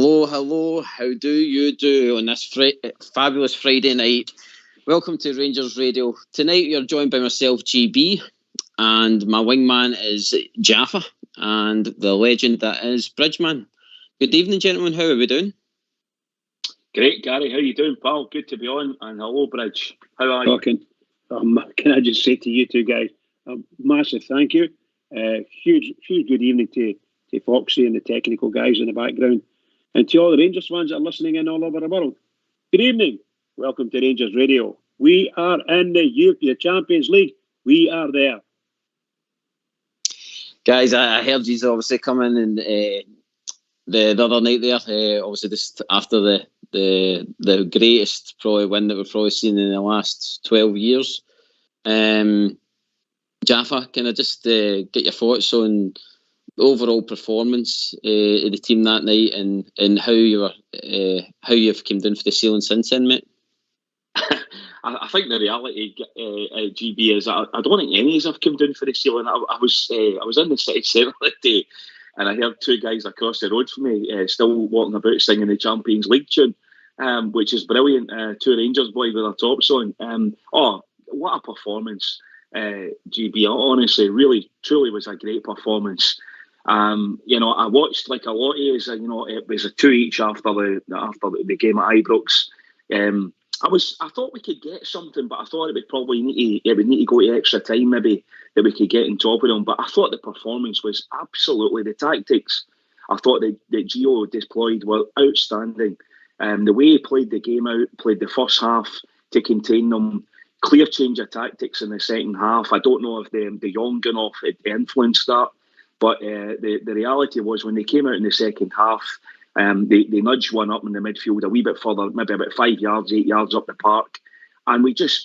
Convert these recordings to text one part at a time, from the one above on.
Hello, hello. How do you do on this fabulous Friday night? Welcome to Rangers Radio. Tonight you're joined by myself, GB, and my wingman is Jaffa, and the legend that is Bridgeman. Good evening, gentlemen. How are we doing? Great, Gary. How you doing, pal? Good to be on. And hello, Bridge. How are you? Can I just say to you two guys, massive thank you. Huge good evening to Foxy and the technical guys in the background. And to all the Rangers fans that are listening in all over the world, good evening. Welcome to Rangers Radio. We are in the European Champions League. We are there. Guys, I heard you obviously coming in the other night there, obviously just after the greatest probably win that we've probably seen in the last 12 years. Jaffa, can I just get your thoughts on the overall performance of the team that night and how you've come down for the ceiling since then, mate? I think the reality, GB, is I don't think any of us have come down for the ceiling. I was in the city centre that day, and I heard two guys across the road from me still walking about singing the Champions League tune, which is brilliant. Two Rangers boys with their tops on. What a performance, GB. Honestly, really, truly was a great performance. I watched like a lot of us. It was a 2 each after the game at Ibrox. I thought we could get something, but I thought it would need to go to extra time, maybe, that we could get on top of them. But I thought the performance was absolutely, the tactics I thought that Gio deployed were outstanding. The way he played the game out, played the first half to contain them, clear change of tactics in the second half. I don't know if the young gun-off had influenced that, but the reality was when they came out in the second half, they nudged one up in the midfield a wee bit further, maybe about 5 yards, 8 yards up the park. And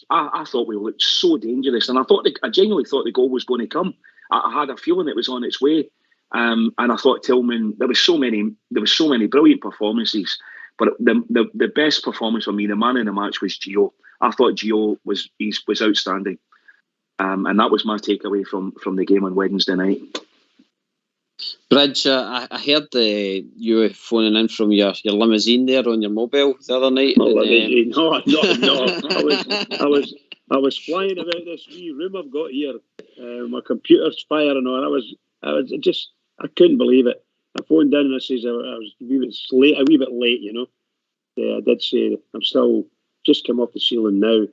I thought we looked so dangerous. And I genuinely thought the goal was going to come. I had a feeling it was on its way. And I thought Tillman, there was so many brilliant performances. But the best performance for me, the man in the match, was Gio. I thought Gio was outstanding. And that was my takeaway from the game on Wednesday night. Bridge, I heard you were phoning in from your limousine there on your mobile the other night. No. I was flying about this wee room I've got here. My computer's firing on. I couldn't believe it. I phoned in and I says I was a wee bit late, I did say I'm still just come off the ceiling now,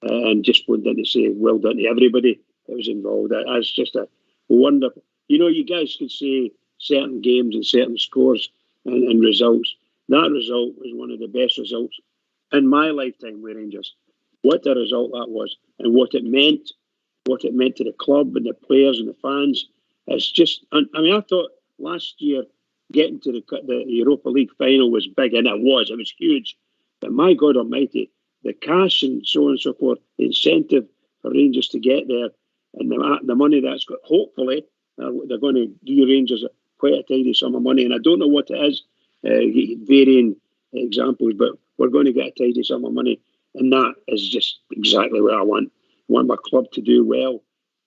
and just phoned in to say well done to everybody that was involved. It's just a wonderful. You guys could say certain games and certain scores and results. That result was one of the best results in my lifetime with Rangers. What a result that was, and what it meant to the club and the players and the fans. It's just, I thought last year getting to the Europa League final was big, and it was huge. But my God Almighty, the cash and so on and so forth, the incentive for Rangers to get there, and the money that's got, hopefully. They're going to give Rangers quite a tidy sum of money, and I don't know what it is, varying examples, but we're going to get a tidy sum of money, and that is just exactly what I want. I want my club to do well.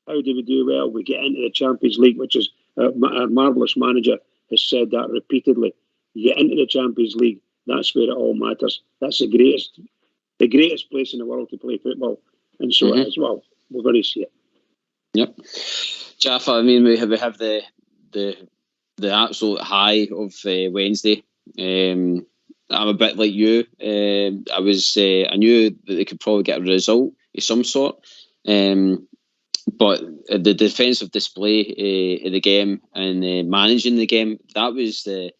How do we do well? We get into the Champions League, which is a marvellous manager has said that repeatedly. You get into the Champions League, that's where it all matters. That's the greatest place in the world to play football, and so as well, we're going to see it. Yep. Jaffa, we have the absolute high of Wednesday. I'm a bit like you. I knew that they could probably get a result of some sort, but the defensive display of the game and managing the game, that was the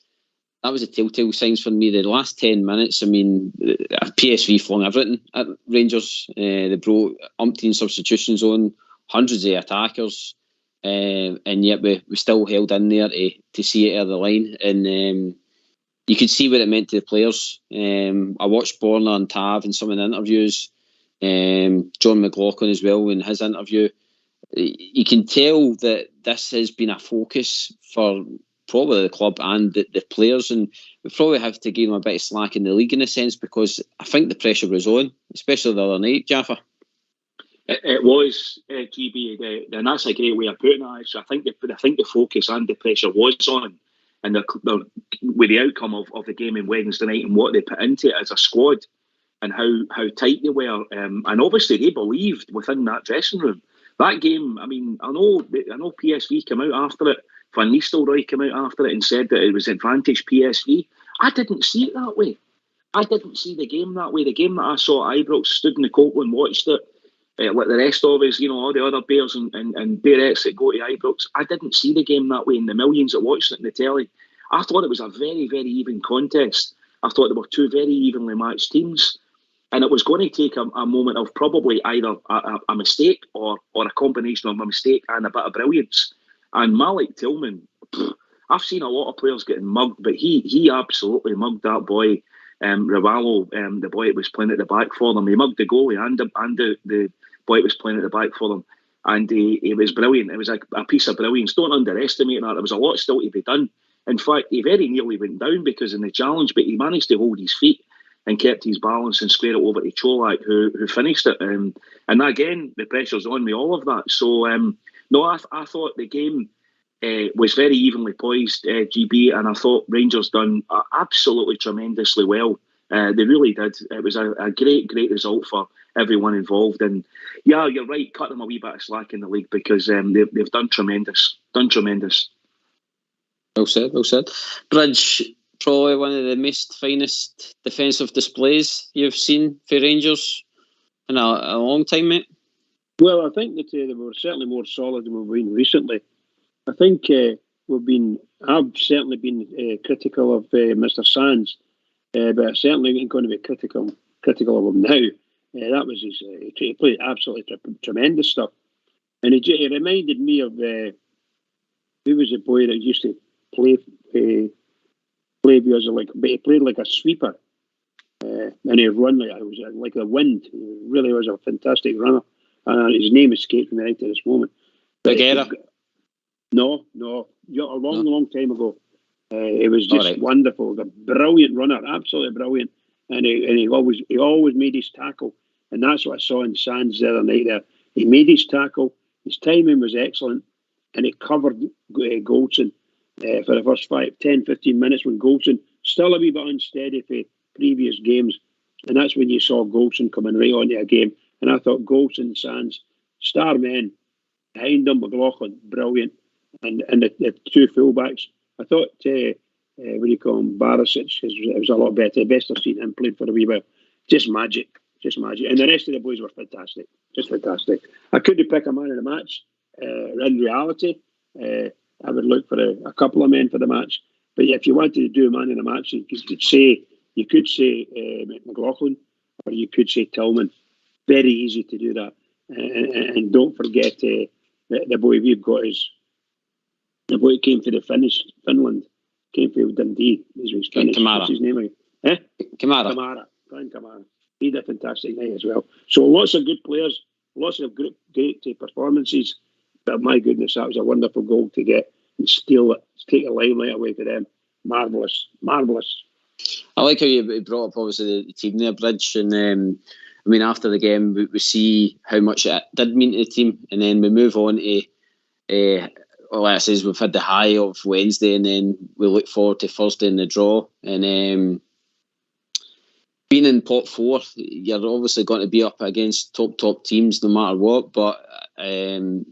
telltale signs for me. The last 10 minutes, PSV flung everything at Rangers. They brought umpteen substitutions on, hundreds of attackers. And yet we still held in there to see it out of the line, and you could see what it meant to the players. I watched Borna and Tav in some of the interviews, John McLaughlin as well in his interview. You can tell that this has been a focus for probably the club and the players, and we probably have to give them a bit of slack in the league in a sense, because I think the pressure was on, especially the other night, Jaffa. It was, GB, and that's a great way of putting it. Actually, I think the focus and the pressure was on. and they're with the outcome of the game on Wednesday night and what they put into it as a squad and how tight they were. And obviously they believed within that dressing room. That game, I mean, I know PSV came out after it. Van Nistelrooy came out after it and said that it was advantage PSV. I didn't see it that way. I didn't see the game that way. The game that I saw at Ibrox, stood in the Copeland, watched it, like the rest of us, all the other Bears and Bearettes that go to Ibrox. I didn't see the game that way, and the millions that watched it in the telly. I thought it was a very, very even contest. I thought there were two very evenly matched teams. And it was going to take a moment of probably either a mistake or a combination of a mistake and a bit of brilliance. And Malik Tillman, I've seen a lot of players getting mugged, but he absolutely mugged that boy, Ravallo, the boy that was playing at the back for them. He mugged the goalie and the boy that was playing at the back for them. And he was brilliant. It was a piece of brilliance. Don't underestimate that. There was a lot still to be done. In fact, he very nearly went down because of the challenge, but he managed to hold his feet and kept his balance and square it over to Cholak, who finished it. And again, the pressure's on me, all of that. So, no, I thought the game was very evenly poised, GB, and I thought Rangers done absolutely tremendously well. They really did. It was a great, great result for everyone involved. And yeah, you're right, cut them a wee bit of slack in the league because they've done tremendous. Well said. Bridge, probably one of the most finest defensive displays you've seen for Rangers in a long time, mate. Well, I think that they were certainly more solid than we've been recently. I think I've certainly been critical of Mr. Sands, but I certainly ain't going to be critical of him now. That was he played absolutely tremendous stuff, and it reminded me of who was the boy that used to play because but he played like a sweeper, and he run like the wind. He really was a fantastic runner. His name escapes me right at this moment. Bagheera? No, a long time ago. It was just wonderful. A brilliant runner, absolutely brilliant, and he always made his tackle, and that's what I saw in Sands the other night. There, he made his tackle. His timing was excellent, and he covered Goldson for the first 10-15 minutes when Goldson still a wee bit unsteady for previous games, and that's when you saw Goldson coming right onto a game. And I thought Goldson, Sands, star men behind them, McLaughlin, brilliant, and the two fullbacks. I thought what do you call him, Barisic, it was a lot better. The best I've seen him played for a wee while. Just magic. And the rest of the boys were fantastic, just fantastic. I couldn't pick a man of the match. In reality, I would look for a couple of men for the match. But if you wanted to do a man in the match, you could say McLaughlin, or you could say Tillman. Very easy to do that. And don't forget the boy we've got is the boy came for the Finland, came for Dundee. He's Finnish. Kamara. What's his name again? Kamara. Brian Kamara. He did a fantastic night as well. So lots of good players, lots of great performances. But my goodness, that was a wonderful goal to get and steal it, take a limelight away from them. Marvellous. I like how you brought up obviously the team there, Bridge, and I mean, after the game, we see how much it did mean to the team, and then we move on to, like I says, we've had the high of Wednesday, and then we look forward to Thursday in the draw. And being in pot 4, you're obviously going to be up against top teams no matter what, but I'm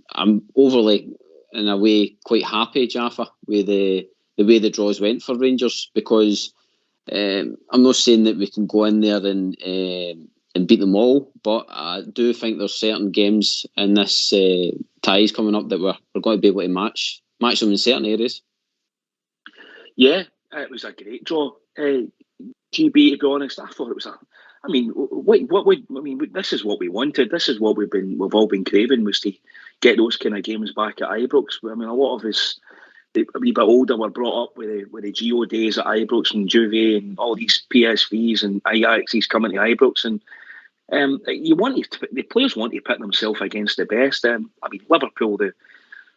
overly, in a way, quite happy, Jaffa, with the way the draws went for Rangers, because I'm not saying that we can go in there and beat them all, but I do think there's certain games in this ties coming up that we're going to be able to match them in certain areas. Yeah, it was a great draw. GB, to be honest, I thought it was this is what we wanted. This is what we've all been craving, was to get those kind of games back at Ibrox. I mean, a lot of us, a wee bit older, were brought up with the Geo days at Ibrox and Juve and all these PSVs and Ajaxes coming to Ibrox, and the players want to pit themselves against the best. I mean, Liverpool,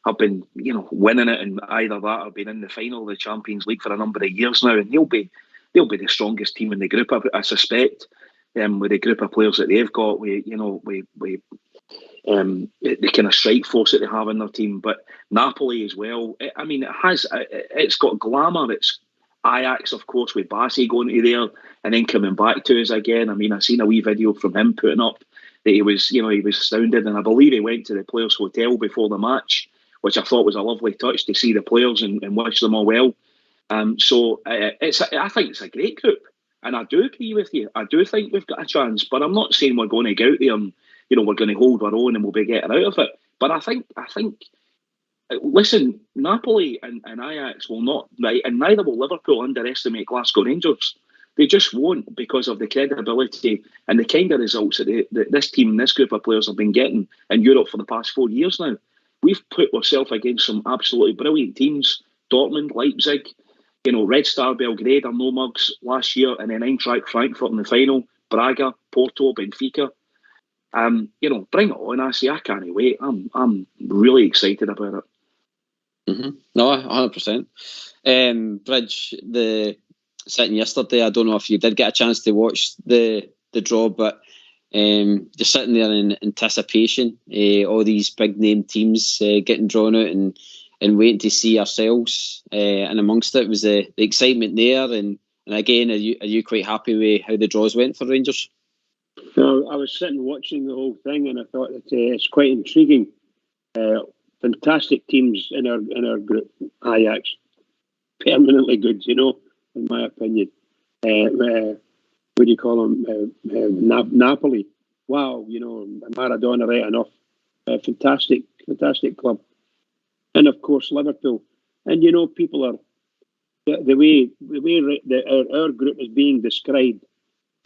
have been winning it, and either that or been in the final of the Champions League for a number of years now, and they'll be the strongest team in the group, I suspect, with the group of players that they've got. the kind of strike force that they have in their team. But Napoli as well. It's got glamour. It's Ajax, of course, with Bassi going to there and then coming back to us again. I mean, I seen a wee video from him putting up that he was astounded, and I believe he went to the players' hotel before the match, which I thought was a lovely touch to see the players and wish them all well. I think it's a great group, and I do agree with you. I do think we've got a chance, but I'm not saying we're going to go out there and we're going to hold our own and we'll be getting out of it. But I think. Listen, Napoli and Ajax will not, right, and neither will Liverpool underestimate Glasgow Rangers. They just won't, because of the credibility and the kind of results that this team, this group of players have been getting in Europe for the past 4 years now. We've put ourselves against some absolutely brilliant teams: Dortmund, Leipzig, Red Star Belgrade are no mugs last year, and then Eintracht Frankfurt in the final, Braga, Porto, Benfica. Bring it on. I can't wait. I'm really excited about it. Mm-hmm. No, 100%. Bridge, sitting yesterday, I don't know if you did get a chance to watch the draw, but just sitting there in anticipation, all these big name teams getting drawn out and waiting to see ourselves. And amongst it was the excitement there. And again, are you quite happy with how the draws went for Rangers? No, I was sitting watching the whole thing, and I thought that it's quite intriguing. Fantastic teams in our group. Ajax, permanently good, in my opinion. What do you call them? Napoli. Wow, Maradona, right enough. Fantastic club. And of course Liverpool. And people are the way our group is being described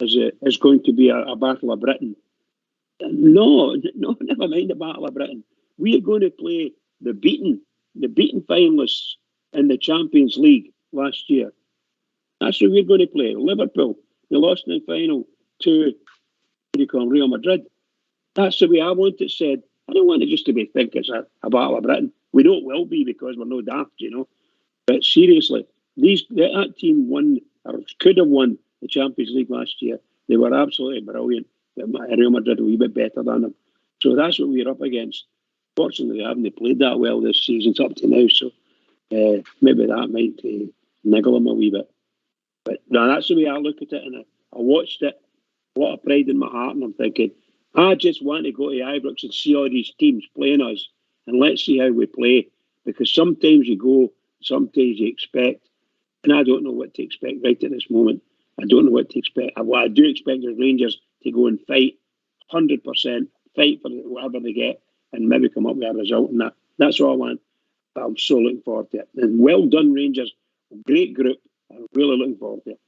as going to be a Battle of Britain. No, never mind the Battle of Britain. We are going to play the beaten finalists in the Champions League last year. That's who we're going to play. Liverpool. They lost in the final to Real Madrid. That's the way I want it said. I don't want it just to be think it's a Battle of Britain. We know it will be, because we're no daft, But seriously, that team won, or could have won, the Champions League last year. They were absolutely brilliant. Real Madrid a wee bit better than them. So that's what we're up against. Fortunately, they haven't played that well this season up to now, so maybe that might niggle them a wee bit. But no, that's the way I look at it, and I watched it, a lot of pride in my heart, and I'm thinking, I just want to go to Ibrox and see all these teams playing us, and let's see how we play, because sometimes you go, sometimes you expect, and I don't know what to expect right at this moment. I don't know what to expect. What I do expect is Rangers to go and fight 100%, fight for whatever they get, and maybe come up with a result. And that's all I want. I'm so looking forward to it. And well done, Rangers. Great group. I'm really looking forward to it.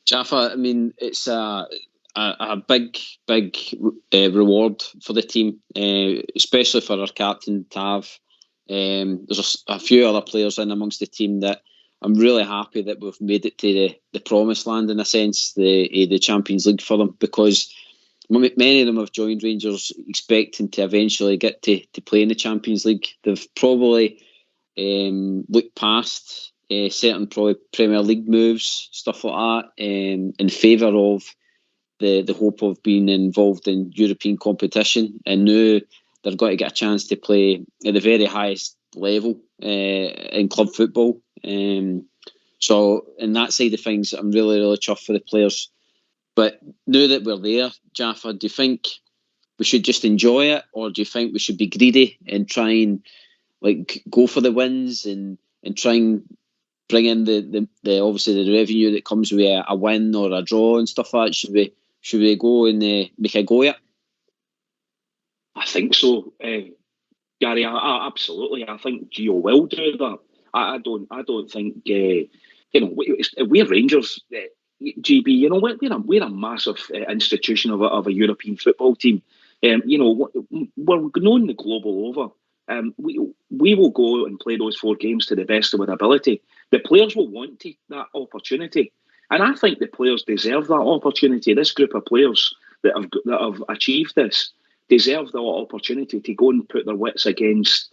Jaffa, I mean, it's a big reward for the team, especially for our captain, Tav. There's a few other players in amongst the team that I'm really happy that we've made it to the promised land, in a sense, the Champions League for them, because many of them have joined Rangers expecting to eventually get to play in the Champions League. They've probably looked past certain probably Premier League moves, stuff like that, in favour of the hope of being involved in European competition, and now they're going to get a chance to play at the very highest level in club football. So in that side of things, I'm really, really chuffed for the players. But now that we're there, Jaffa, do you think we should just enjoy it, or do you think we should be greedy and try and go for the wins and try and bring in the obviously the revenue that comes with a win or a draw and stuff like that? Should we go and make a go at it? I think so, Gary. I absolutely. I think Gio will do that. I don't think we're Rangers. GB, we're a massive institution of a European football team. We're known the global over. We will go and play those 4 games to the best of our ability. The players will want that opportunity, and I think the players deserve that opportunity. This group of players that have achieved this deserve the opportunity to go and put their wits against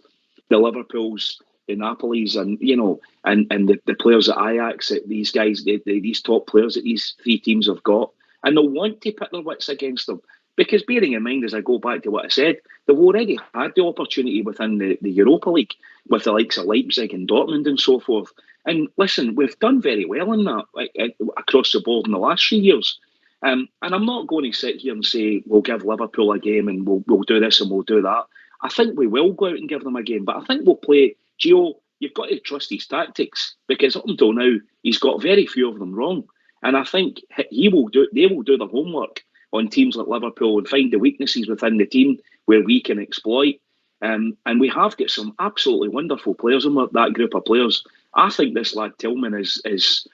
the Liverpools, the Napolis, and the players at Ajax, that these guys, these top players that these 3 teams have got, and they'll want to put their wits against them. Because bearing in mind, as I go back to what I said, they've already had the opportunity within the Europa League with the likes of Leipzig and Dortmund and so forth. And listen, we've done very well in that across the board in the last 3 years. And I'm not going to sit here and say we'll give Liverpool a game and we'll do this and we'll do that. I think we will go out and give them a game, but I think we'll play. Gio, you've got to trust his tactics, because up until now he's got very few of them wrong. And I think they will do their homework on teams like Liverpool and find the weaknesses within the team where we can exploit. And we have got some absolutely wonderful players in that group of players. I think this lad Tillman is.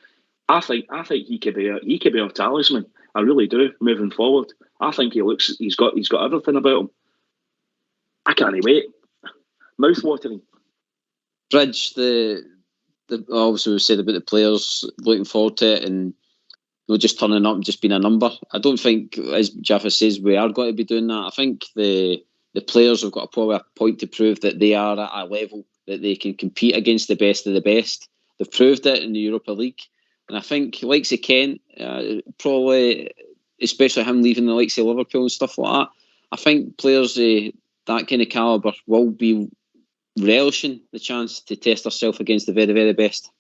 I think he could be our talisman. I really do. Moving forward, I think he's got everything about him. I can't wait. Mouth watering. Bridge, obviously we said about the players looking forward to it, and just turning up and just being a number. I don't think, as Jaffa says, we are going to be doing that. I think the players have got a point to prove that they are at a level that they can compete against the best of the best. They've proved it in the Europa League. And I think, likes of Kent, probably, especially him leaving the likes of Liverpool and stuff like that, I think players that kind of calibre will be relishing the chance to test themselves against the very, very best.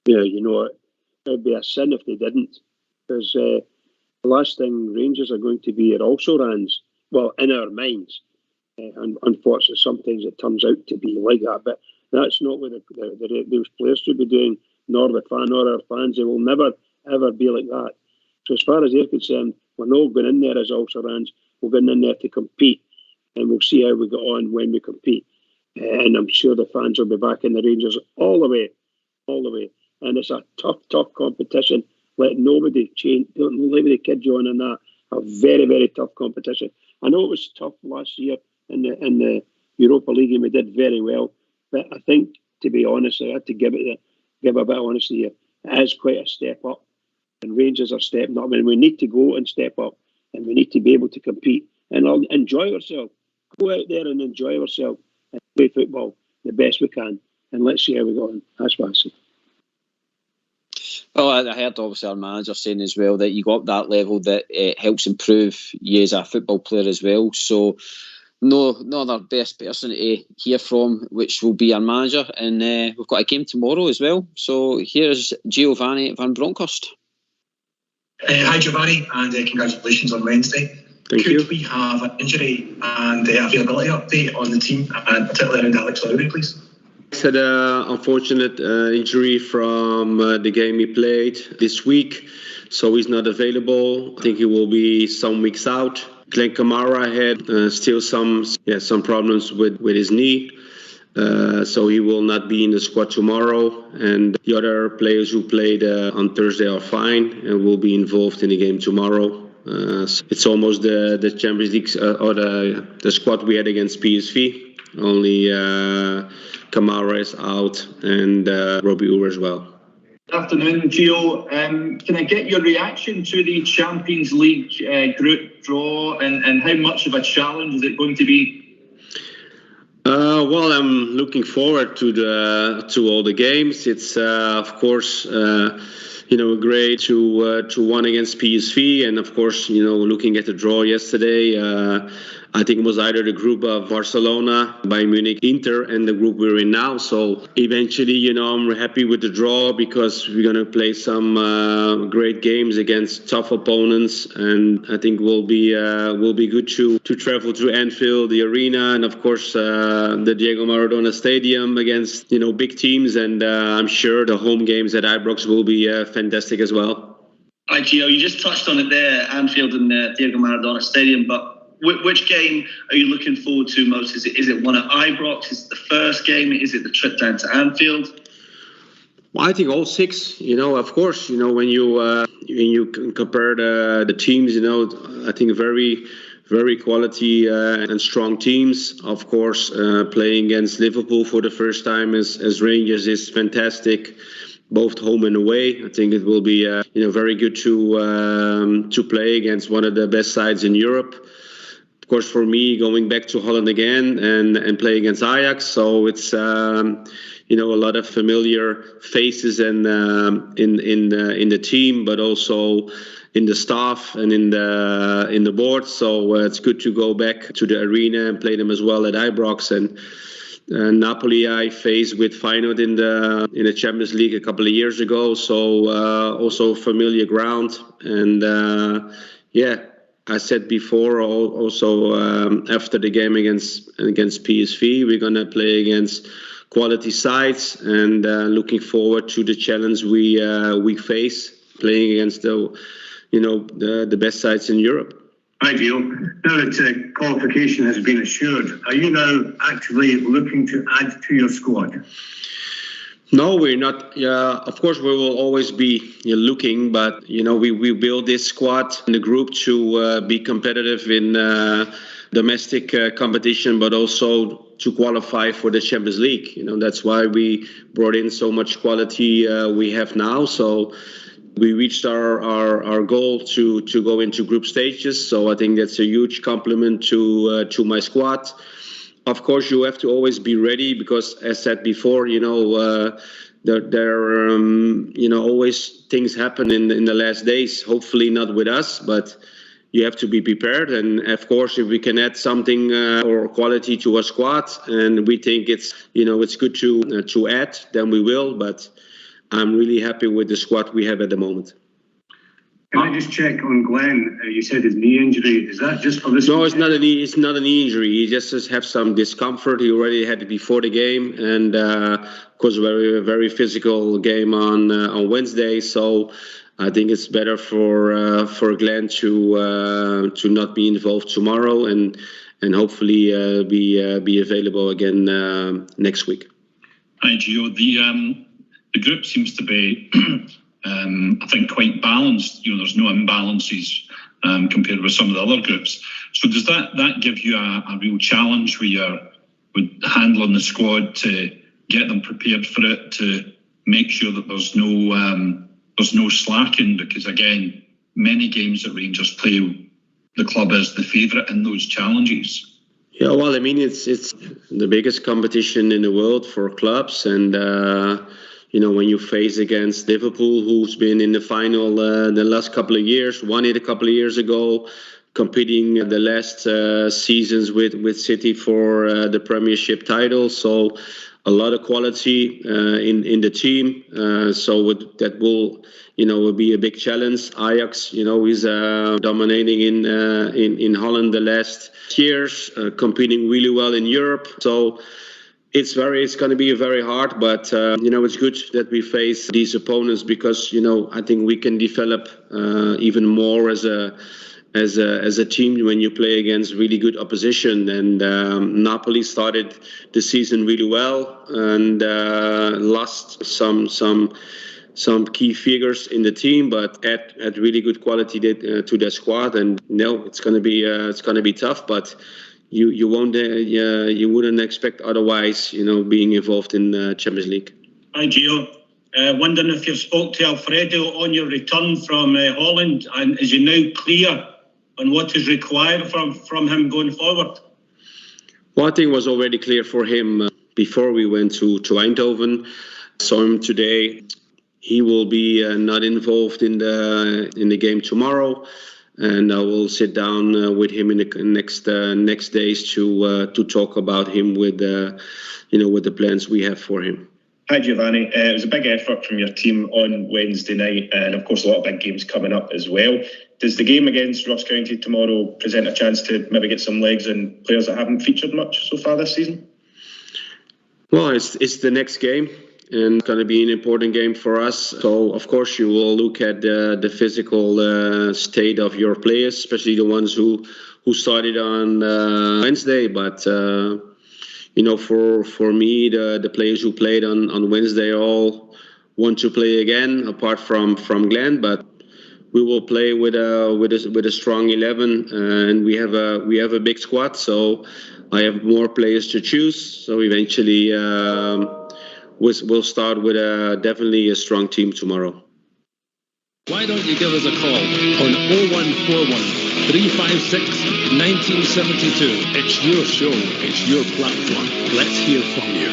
Yeah, you know what? It'd be a sin if they didn't, because the last thing Rangers are going to be are also Rans. Well, in our minds, and unfortunately, sometimes it turns out to be like that. But that's not what those players should be doing, nor our fans. They will never ever be like that. So as far as they're concerned, we're not going in there as also Rans. We're going in there to compete, and we'll see how we get on when we compete. And I'm sure the fans will be back in the Rangers all the way. And it's a tough competition. Let nobody change. Don't let the kid you on that. A very, very tough competition. I know it was tough last year in the Europa League, and we did very well. But I think, to be honest, I had to give a bit of honesty here. It is quite a step up, and Rangers are stepping up, and we need to go and step up, and we need to be able to compete and enjoy ourselves. Go out there and enjoy ourselves and play football the best we can, and let's see how we go on. That's what I see. Well, I heard obviously our manager saying as well that you got that level that helps improve you as a football player as well. So no other best person to hear from, which will be our manager. And we've got a game tomorrow as well. So here's Giovanni van Bronckhorst. Hi Giovanni, and congratulations on Wednesday. Could we have an injury and availability update on the team, and particularly around Alex Lowry, please? He's had an unfortunate injury from the game he played this week, so he's not available. I think he will be some weeks out. Glenn Kamara had still some problems with his knee, so he will not be in the squad tomorrow. And the other players who played on Thursday are fine and will be involved in the game tomorrow. So it's almost the Champions League or the squad we had against PSV. Only Kamara is out, and Robbie Ure as well. Good afternoon, Gio. Can I get your reaction to the Champions League group draw, and how much of a challenge is it going to be? Well, I'm looking forward to all the games. It's of course great to win against PSV, and of course looking at the draw yesterday. I think it was either the group of Barcelona, Bayern Munich, Inter, and the group we're in now. So eventually, I'm happy with the draw, because we're going to play some great games against tough opponents, and I think will be good to travel to Anfield, the arena, and of course the Diego Maradona Stadium against big teams. And I'm sure the home games at Ibrox will be fantastic as well. Hi, Gio. You just touched on it there, Anfield and Diego Maradona Stadium, but which game are you looking forward to most? Is it one at Ibrox? Is it the first game? Is it the trip down to Anfield? Well, I think all six. Of course, when you compare the teams, I think very, very quality and strong teams. Of course, playing against Liverpool for the first time as Rangers is fantastic, both home and away. I think it will be very good to play against one of the best sides in Europe. Of course, for me, going back to Holland again and play against Ajax, so it's a lot of familiar faces and in the team, but also the staff and in the board. So it's good to go back to the arena and play them as well at Ibrox. And Napoli I faced with Feyenoord in the Champions League a couple of years ago. So also familiar ground. And I said before also after the game against PSV, we're gonna play against quality sides, and looking forward to the challenge we face playing against the best sides in Europe. Hi, Gio. Now that qualification has been assured, are you now actively looking to add to your squad? No, we're not. Of course, we will always be looking, but we build this squad in the group to be competitive in domestic competition, but also to qualify for the Champions League. That's why we brought in so much quality we have now. So we reached our goal to go into group stages. So I think that's a huge compliment to my squad. Of course, you have to always be ready because, as said before, there always things happen in the last days. Hopefully not with us, but you have to be prepared. And of course, if we can add something or quality to our squad, and we think it's good to add, then we will. But I'm really happy with the squad we have at the moment. Can I just check on Glenn? You said his knee injury. Is that just for this? No, it's not a knee. It's not a knee injury. He just have some discomfort. He already had it before the game, and of course, very physical game on Wednesday. So I think it's better for Glenn to not be involved tomorrow, and hopefully be available again next week. Hi, Gio. The group seems to be. I think quite balanced. There's no imbalances compared with some of the other groups. So does that give you a real challenge where you're with handling the squad to get them prepared for it, to make sure that there's no slacking? Because again, many games that Rangers play, the club is the favourite in those challenges. Yeah, well, I mean, it's the biggest competition in the world for clubs, and when you face against Liverpool, who's been in the final the last couple of years, won it a couple of years ago, competing the last seasons with City for the Premiership title. So a lot of quality in the team. So that will be a big challenge. Ajax, is dominating in Holland the last years, competing really well in Europe. So it's going to be very hard, but it's good that we face these opponents because I think we can develop even more as a team when you play against really good opposition. And Napoli started the season really well and lost some key figures in the team, but add really good quality to their squad. And it's going to be tough, but. You wouldn't expect otherwise, being involved in the Champions League. Hi, Gio. Wondering if you've spoke to Alfredo on your return from Holland, and is he now clear on what is required from him going forward? Well, I think it was already clear for him before we went to Eindhoven. Saw him today. He will be not involved in the game tomorrow. And I will sit down with him in the next days to talk about him with the plans we have for him. Hi, Giovanni. It was a big effort from your team on Wednesday night, and of course a lot of big games coming up as well. Does the game against Ross County tomorrow present a chance to maybe get some legs in players that haven't featured much so far this season? Well, it's the next game. And it's going to be an important game for us. So, of course, you will look at the physical state of your players, especially the ones who started on Wednesday. But, for me, the players who played on Wednesday all want to play again, apart from Glenn. But we will play with a strong 11, and we have a big squad. So I have more players to choose. So eventually. We'll start with definitely a strong team tomorrow. Why don't you give us a call on 0141 356 1972? It's your show. It's your platform. Let's hear from you.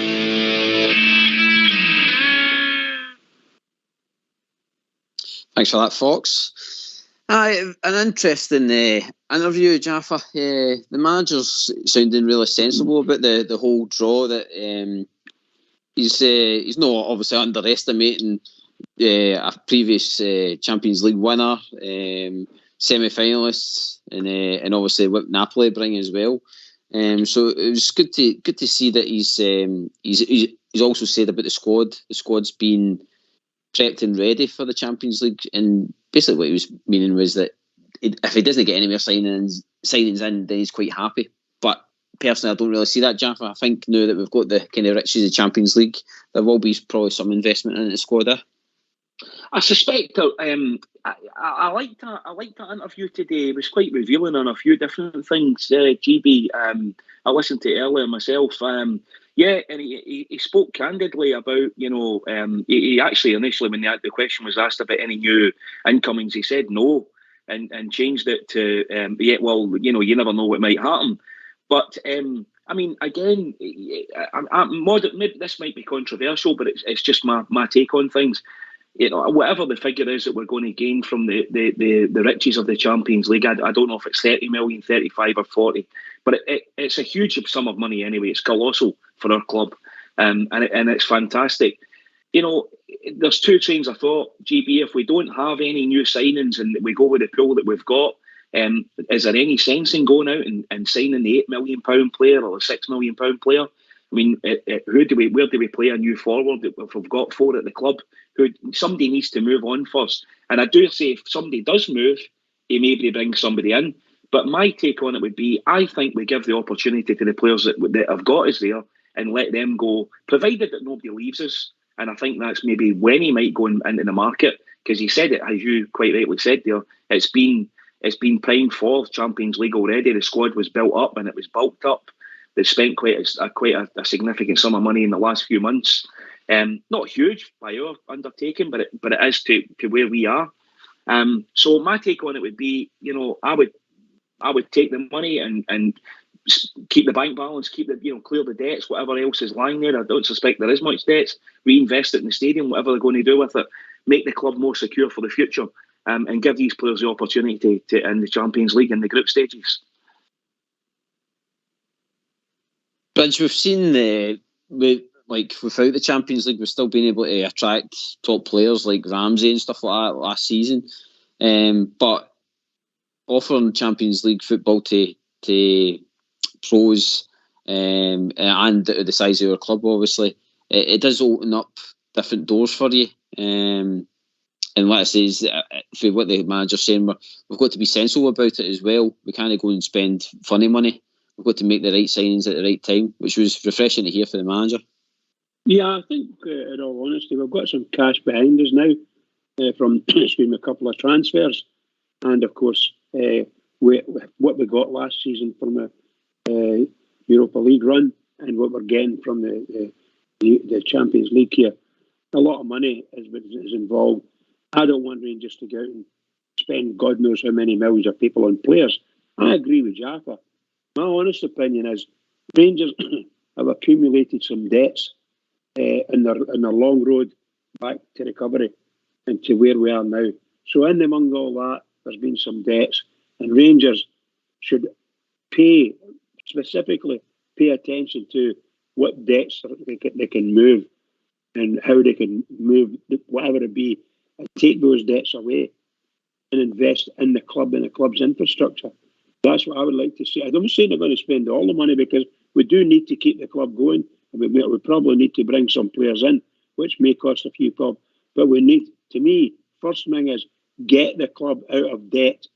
Thanks for that, Fox. An interesting interview, Jaffa. The manager's sounding really sensible about the whole draw. That he's not obviously underestimating a previous Champions League winner, semi-finalists, and obviously what Napoli bring as well. So it was good to see that he's also said about the squad. The squad's been prepped and ready for the Champions League, and basically what he was meaning was that if he doesn't get any more signings in, then he's quite happy. But personally, I don't really see that, Jaffa. I think now that we've got the kind of riches of the Champions League, there will be probably some investment in the squad there. I suspect I liked that interview today. It was quite revealing on a few different things. GB, I listened to it earlier myself. And he spoke candidly about, he actually initially, when the question was asked about any new incomings, he said no, and changed it to, you never know what might happen. But, again, maybe this might be controversial, but it's just my take on things. Whatever the figure is that we're going to gain from the riches of the Champions League, I don't know if it's 30 million, 35 or 40, but it's a huge sum of money anyway. It's colossal for our club, and it's fantastic. There's two trains of thought, GB. If we don't have any new signings and we go with the pool that we've got, is there any sense in going out and signing the £8 million player or the £6 million player? I mean, where do we play a new forward if we've got four at the club? Somebody needs to move on first. And I do say if somebody does move, he maybe brings somebody in. But my take on it would be, I think we give the opportunity to the players that have got us there and let them go, provided that nobody leaves us. And I think that's maybe when he might go into the market, because he said it, as you quite rightly said there, it's been primed for Champions League already. The squad was built up and it was bulked up. They've spent quite a significant sum of money in the last few months. Not huge by our undertaking, but it is to where we are. So my take on it would be, I would take the money and keep the bank balance, clear the debts, whatever else is lying there. I don't suspect there is much debts. Reinvest it in the stadium, whatever they're going to do with it. Make the club more secure for the future, and give these players the opportunity to in the Champions League in the group stages. But we've seen without the Champions League, we've still been able to attract top players like Ramsey and stuff like that last season. But offering Champions League football to pros and the size of our club, obviously, it does open up different doors for you. And like I say, for what the manager's saying, we've got to be sensible about it as well. We can't go and spend funny money. We've got to make the right signings at the right time, which was refreshing to hear for the manager. Yeah, I think, in all honesty, we've got some cash behind us now from a couple of transfers. And, of course, what we got last season from a Europa League run and what we're getting from the Champions League here. A lot of money is involved. I don't want Rangers to go out and spend God knows how many millions of people on players. I agree with Jaffa. My honest opinion is Rangers have accumulated some debts in their long road back to recovery and to where we are now. So in among all that, there's been some debts, and Rangers should specifically pay attention to what debts they can move and how they can move whatever it be and take those debts away and invest in the club and the club's infrastructure. That's what I would like to see. I don't say they're going to spend all the money because we do need to keep the club going. And we probably need to bring some players in, which may cost a few bob. But we need, to me, first thing is get the club out of debt.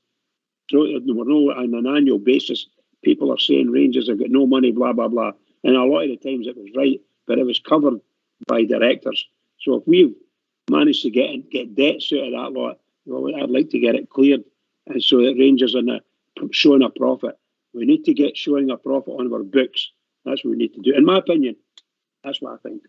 So we know on an annual basis, people are saying Rangers have got no money, blah, blah, blah. And a lot of the times it was right, but it was covered by directors. So if we've managed to get debts out of that lot, well, I'd like to get it cleared. And so that Rangers are showing a profit. We need to get showing a profit on our books. That's what we need to do. In my opinion, that's what I think.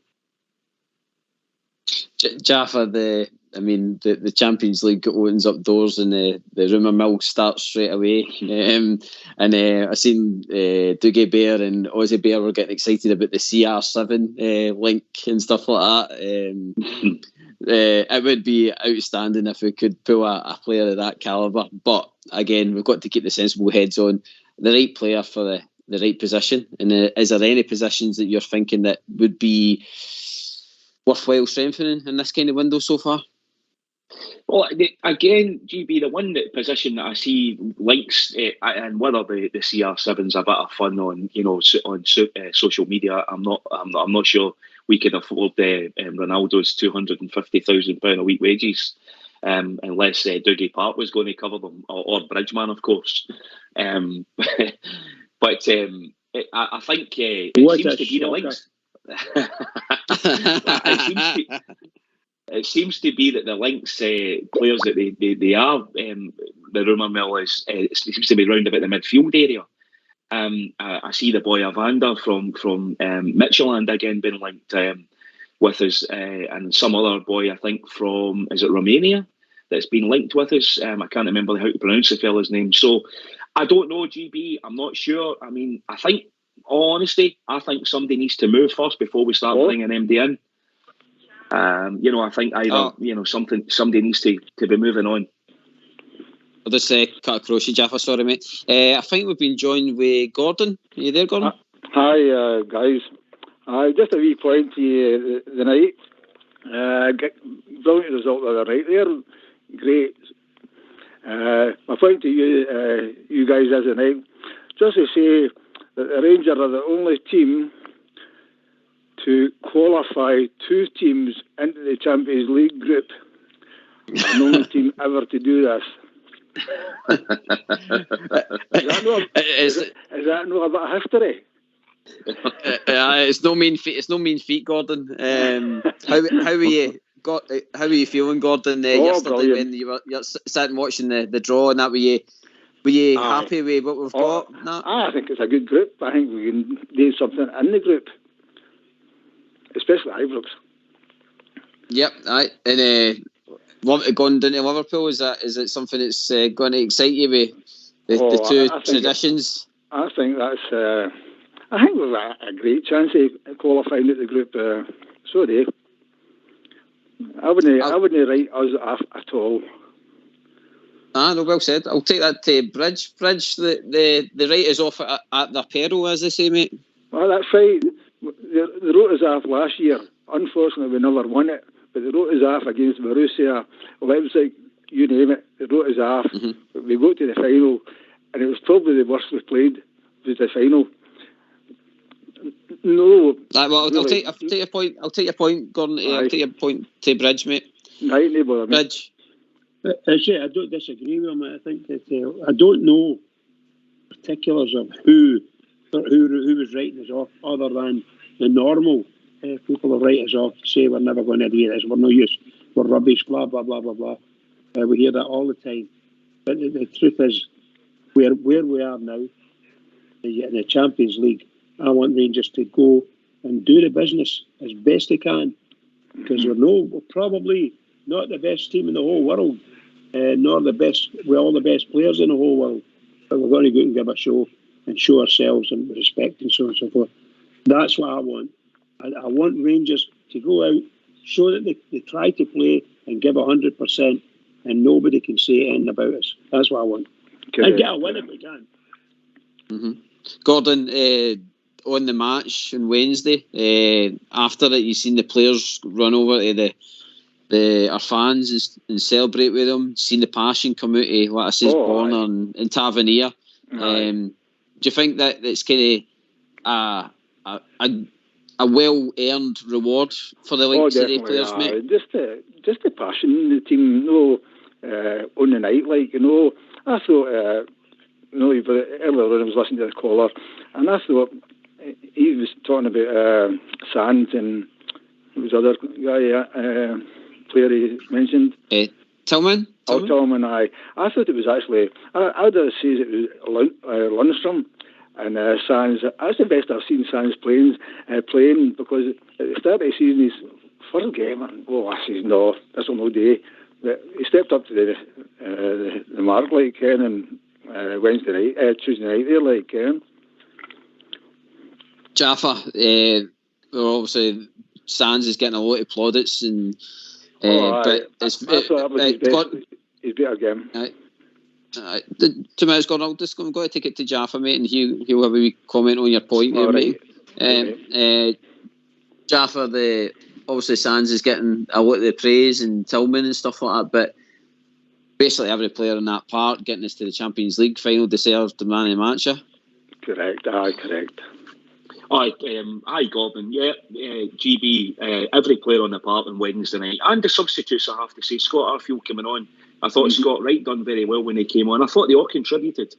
Jaffa, the Champions League opens up doors and the rumour mill starts straight away. I seen Dougie Bear and Ozzy Bear were getting excited about the CR7 link and stuff like that. It would be outstanding if we could pull a player of that calibre. But again, we've got to keep the sensible heads on the right player for the right position. And is there any positions that you're thinking that would be worthwhile strengthening in this kind of window so far? Well, again, GB, the one position that I see links, and whether the CR7's a bit of fun on social media, I'm not sure we can afford Ronaldo's £250,000 a week wages, unless Dougie Park was going to cover them, or Bridgman, of course. But I think it seems to be the links. It seems to be that the links players that they are, the rumour mill is, it seems to be round about the midfield area. I see the boy Evander from Midtjylland again being linked with us, and some other boy, I think, from, is it Romania, that's been linked with us. I can't remember how to pronounce the fella's name. So I don't know, GB. I'm not sure. I mean, I think, honestly, I think somebody needs to move first before we start bringing MD in. I think either somebody needs to be moving on. I'll just cut across you, Jaffa. Sorry, mate. I think we've been joined with Gordon. Are you there, Gordon? Hi, guys. Just a wee point to you the night. Brilliant result the other night there. Great. My point to you guys is the night, just to say that the Rangers are the only team to qualify 2 teams into the Champions League group. The only team ever to do this. Is that not a bit of history? It's no mean feat. It's no mean feat, Gordon. How are you? How are you feeling, Gordon? Yesterday brilliant. When you were sitting watching the draw and that, were you happy with what we've got? No? I think it's a good group. I think we can do something in the group, especially Ibrox. Yep, aye. And going down to Liverpool, is it something that's going to excite you with the two traditions? I think that's. I think we've got a great chance of qualifying at the group. So do. I wouldn't write us off at all. No, well said. I'll take that to Bridge. Bridge, the write is off at their peril, as they say, mate. Well, that's right. They wrote us off last year. Unfortunately, we never won it. But they wrote us off against Borussia, Leipzig, you name it. They wrote us off. Mm-hmm. We got to the final, and it was probably the worst we played. Was the final. No. Well, really. I'll take your point. I'll take your point, Gordon. I'll take your point to Bridge, mate. Right, neighbour. Bridge. Actually, I don't disagree with him. I think that I don't know particulars of who was writing us off, other than the normal people that write us off, say we're never going to do this, we're no use, we're rubbish, blah blah blah blah blah. We hear that all the time. But the truth is, where we are now, in the Champions League, I want Rangers to go and do the business as best they can, because we're probably not the best team in the whole world, nor the best with all the best players in the whole world, but we're going to go and give a show and show ourselves and respect and so on and so forth. That's what I want. I want Rangers to go out, show that they try to play and give 100%, and nobody can say anything about us. That's what I want. And get a win if we can. Mm-hmm. Gordon, on the match on Wednesday, after it, you seen the players run over to our fans and celebrate with them. Seen the passion come out of what I say Borna and Tavernier. Do you think that it's kind of a well-earned reward for the likes of the players, mate? Just the passion in the team, on the night, I thought, earlier on I was listening to the caller, and I thought he was talking about Sands and who was the other guy, player he mentioned? Tillman? Tillman, aye. I thought it was actually, I would say it was Lundstrom. And Sands, that's the best I've seen Sands playing, because at the start of the season, his first game, I said, no, this will no day. But he stepped up to the mark, like Ken, and Tuesday night there, like Ken. Jaffa, obviously, Sands is getting a lot of plaudits and But that's what his better game. Two minutes gone. I'm just going to take it to Jaffa, mate, and he'll have a wee comment on your point there, mate. Jaffa, obviously Sands is getting a lot of the praise and Tillman and stuff like that, but basically every player in that part getting us to the Champions League final deserves the man of the match. Correct. Aye, Gordon. Yeah, GB. Every player on the part on Wednesday night, and the substitutes. I have to say, Scott Arfield coming on. I thought Scott Wright done very well when he came on. I thought they all contributed.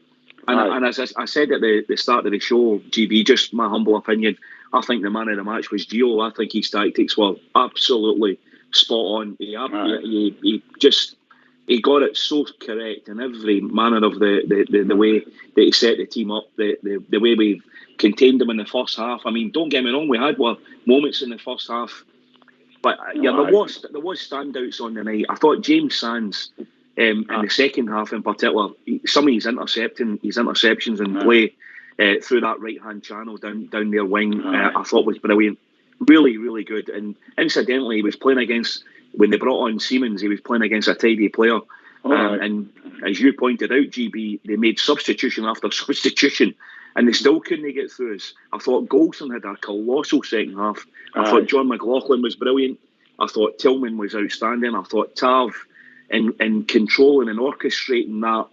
And as I said at the start of the show, GB, just my humble opinion, I think the man of the match was Gio. I think his tactics were absolutely spot on. He got it so correct in every manner of the way that he set the team up, the way we contained them in the first half. I mean, don't get me wrong, we had moments in the first half, but there was standouts on the night. I thought James Sands in the second half in particular, some of his interceptions and play through that right hand channel down their wing, I thought was brilliant. Really, really good. And incidentally, he was playing against, when they brought on Siemens, he was playing against a tidy player. And as you pointed out, GB, they made substitution after substitution, and they still couldn't get through us. I thought Goldson had a colossal second half. I thought John McLaughlin was brilliant. I thought Tillman was outstanding. I thought Tav in controlling and orchestrating that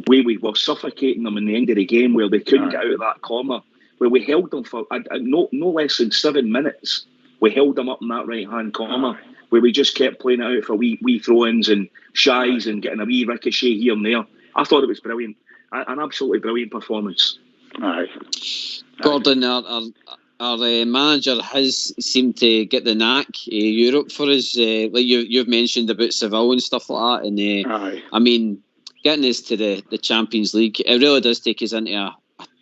way, we were suffocating them in the end of the game where they couldn't get out of that corner, where we held them for no less than 7 minutes. We held them up in that right-hand corner where we just kept playing it out for wee throw-ins and shies and getting a wee ricochet here and there. I thought it was brilliant. An absolutely brilliant performance. Gordon, our manager has seemed to get the knack Europe for us. Like you've mentioned about Seville and stuff like that. And I mean, getting us to the Champions League, it really does take us into a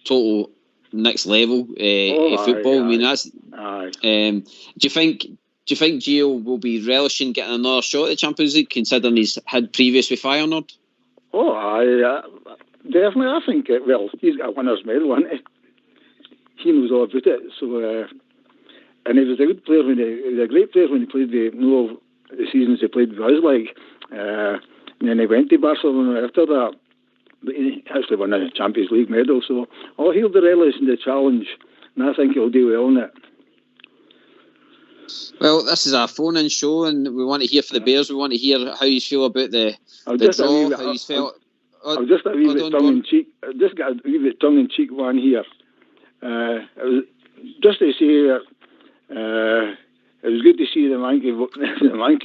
total next level football. I mean, that's. Do you think Gio will be relishing getting another shot at the Champions League, considering he's had previous with Feyenoord? Definitely. I think he's got a winner's medal, hasn't he? He knows all about it. So, and he was a good player he was a great player when he played the seasons he played with us, and then he went to Barcelona after that. But he actually won a Champions League medal, so he'll be relish in the challenge, and I think he'll do well in it. Well, this is a phone-in show, and we want to hear from the Bears. We want to hear how you feel about the draw, how you felt. I've just got a wee bit tongue-in-cheek. I've just got a wee bit tongue-in-cheek one here. It was just to say that it was good to see the Mankey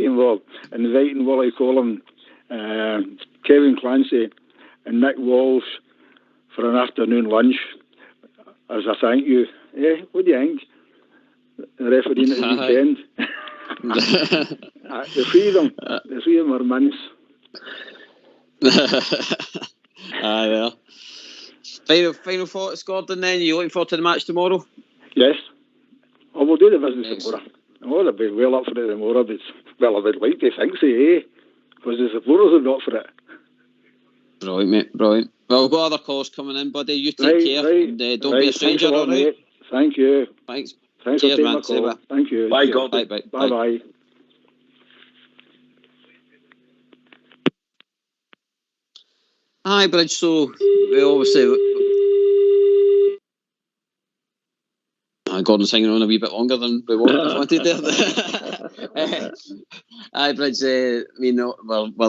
involved, inviting Wally Collum, Kevin Clancy and Nick Walsh for an afternoon lunch as a thank you. What do you think? The referee at the weekend. The three of them are mince. Yeah. Final thoughts, Gordon, then? You looking forward to the match tomorrow? Yes. We'll do the business tomorrow. I'll be well up for it tomorrow, but I would like to think so, because the supporters have got for it. Brilliant, mate, brilliant. Well, we've got other calls coming in, buddy. You take care, and don't be a stranger, all right? Mate. Thank you. Thanks. Thanks for taking my call. Thank you. Bye, Gordon. Bye. Hi, Bridge. So, we obviously... Gordon's hanging on a wee bit longer than we wanted there. Hi, Bridge. We're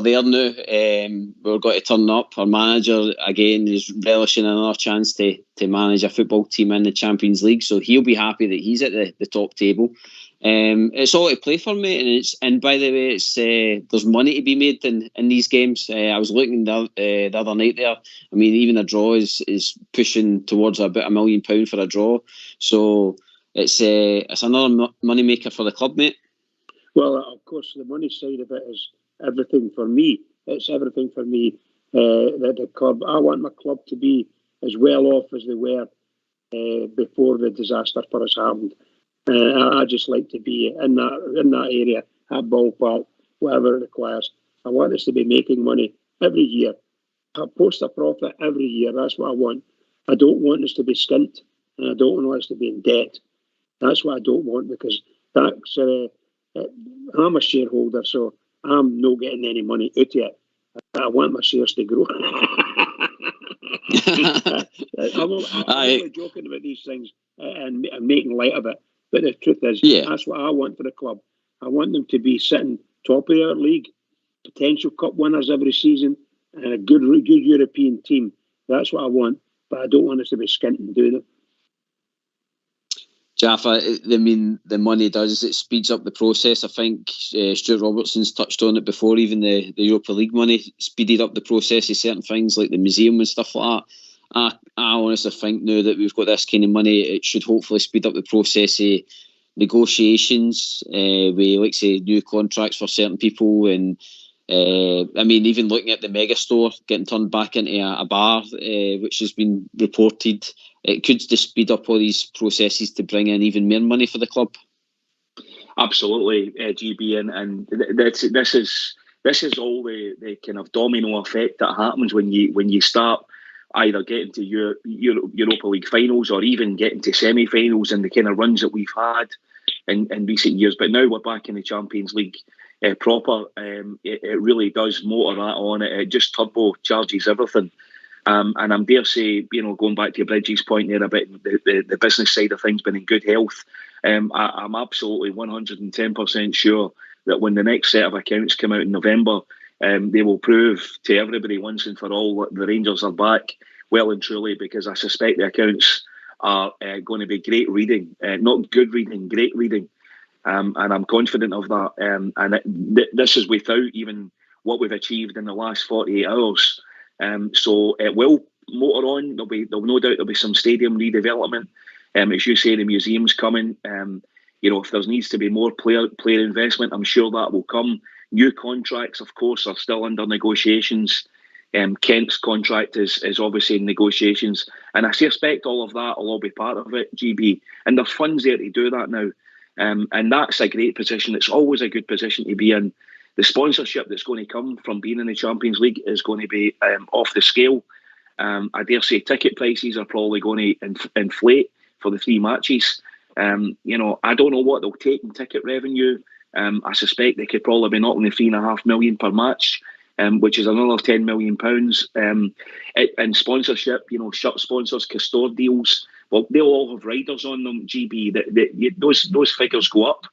there now. We're going to turn up. Our manager, again, is relishing another chance to manage a football team in the Champions League, so he'll be happy that he's at the top table. It's all to play for, mate, and by the way, it's there's money to be made in these games. I was looking the other night there. I mean, even a draw is pushing towards about £1 million for a draw. So it's another money maker for the club, mate. Well, of course, the money side of it is everything for me. It's everything for me. The club. I want my club to be as well off as they were before the disaster for us happened. I just like to be in that area, at ballpark, whatever it requires. I want us to be making money every year. I post a profit every year. That's what I want. I don't want us to be skint, and I don't want us to be in debt. That's what I don't want, because that's I'm a shareholder, so I'm not getting any money out of it. I want my shares to grow. I'm only joking about these things and making light of it. But the truth is, that's what I want for the club. I want them to be sitting top of their league, potential cup winners every season, and a good European team. That's what I want. But I don't want us to be skint and do them. Jaffa, I mean, the money it speeds up the process. I think Stuart Robertson's touched on it before. Even the Europa League money speeded up the process of certain things like the museum and stuff like that. I honestly think now that we've got this kind of money, it should hopefully speed up the process of negotiations with, like, say, new contracts for certain people. And I mean, even looking at the mega store getting turned back into a bar, which has been reported, it could just speed up all these processes to bring in even more money for the club. Absolutely, GB, and this is all the kind of domino effect that happens when you start either getting to Europa League finals or even getting to semi-finals and the kind of runs that we've had in recent years. But now we're back in the Champions League proper. It really does motor that on. It just turbocharges everything. And I'm dare say, going back to Bridges' point there about the business side of things being in good health, I'm absolutely 110% sure that when the next set of accounts come out in November, they will prove to everybody once and for all that the Rangers are back well and truly, because I suspect the accounts are going to be great reading, not good reading, great reading. And I'm confident of that. This is without even what we've achieved in the last 48 hours. So it will motor on. There'll no doubt there'll be some stadium redevelopment. As you say, the museum's coming. If there needs to be more player investment, I'm sure that will come. New contracts, of course, are still under negotiations. Kent's contract is obviously in negotiations, and I suspect all of that will all be part of it, GB. And there's funds there to do that now. And that's a great position. It's always a good position to be in. The sponsorship that's going to come from being in the Champions League is going to be off the scale. I dare say ticket prices are probably going to inflate for the 3 matches. I don't know what they'll take in ticket revenue. I suspect they could probably be knocking the £3.5 million per match, which is another £10 million. And sponsorship, shirt sponsors, Castore deals, well, they'll all have riders on them, GB. Those figures go up,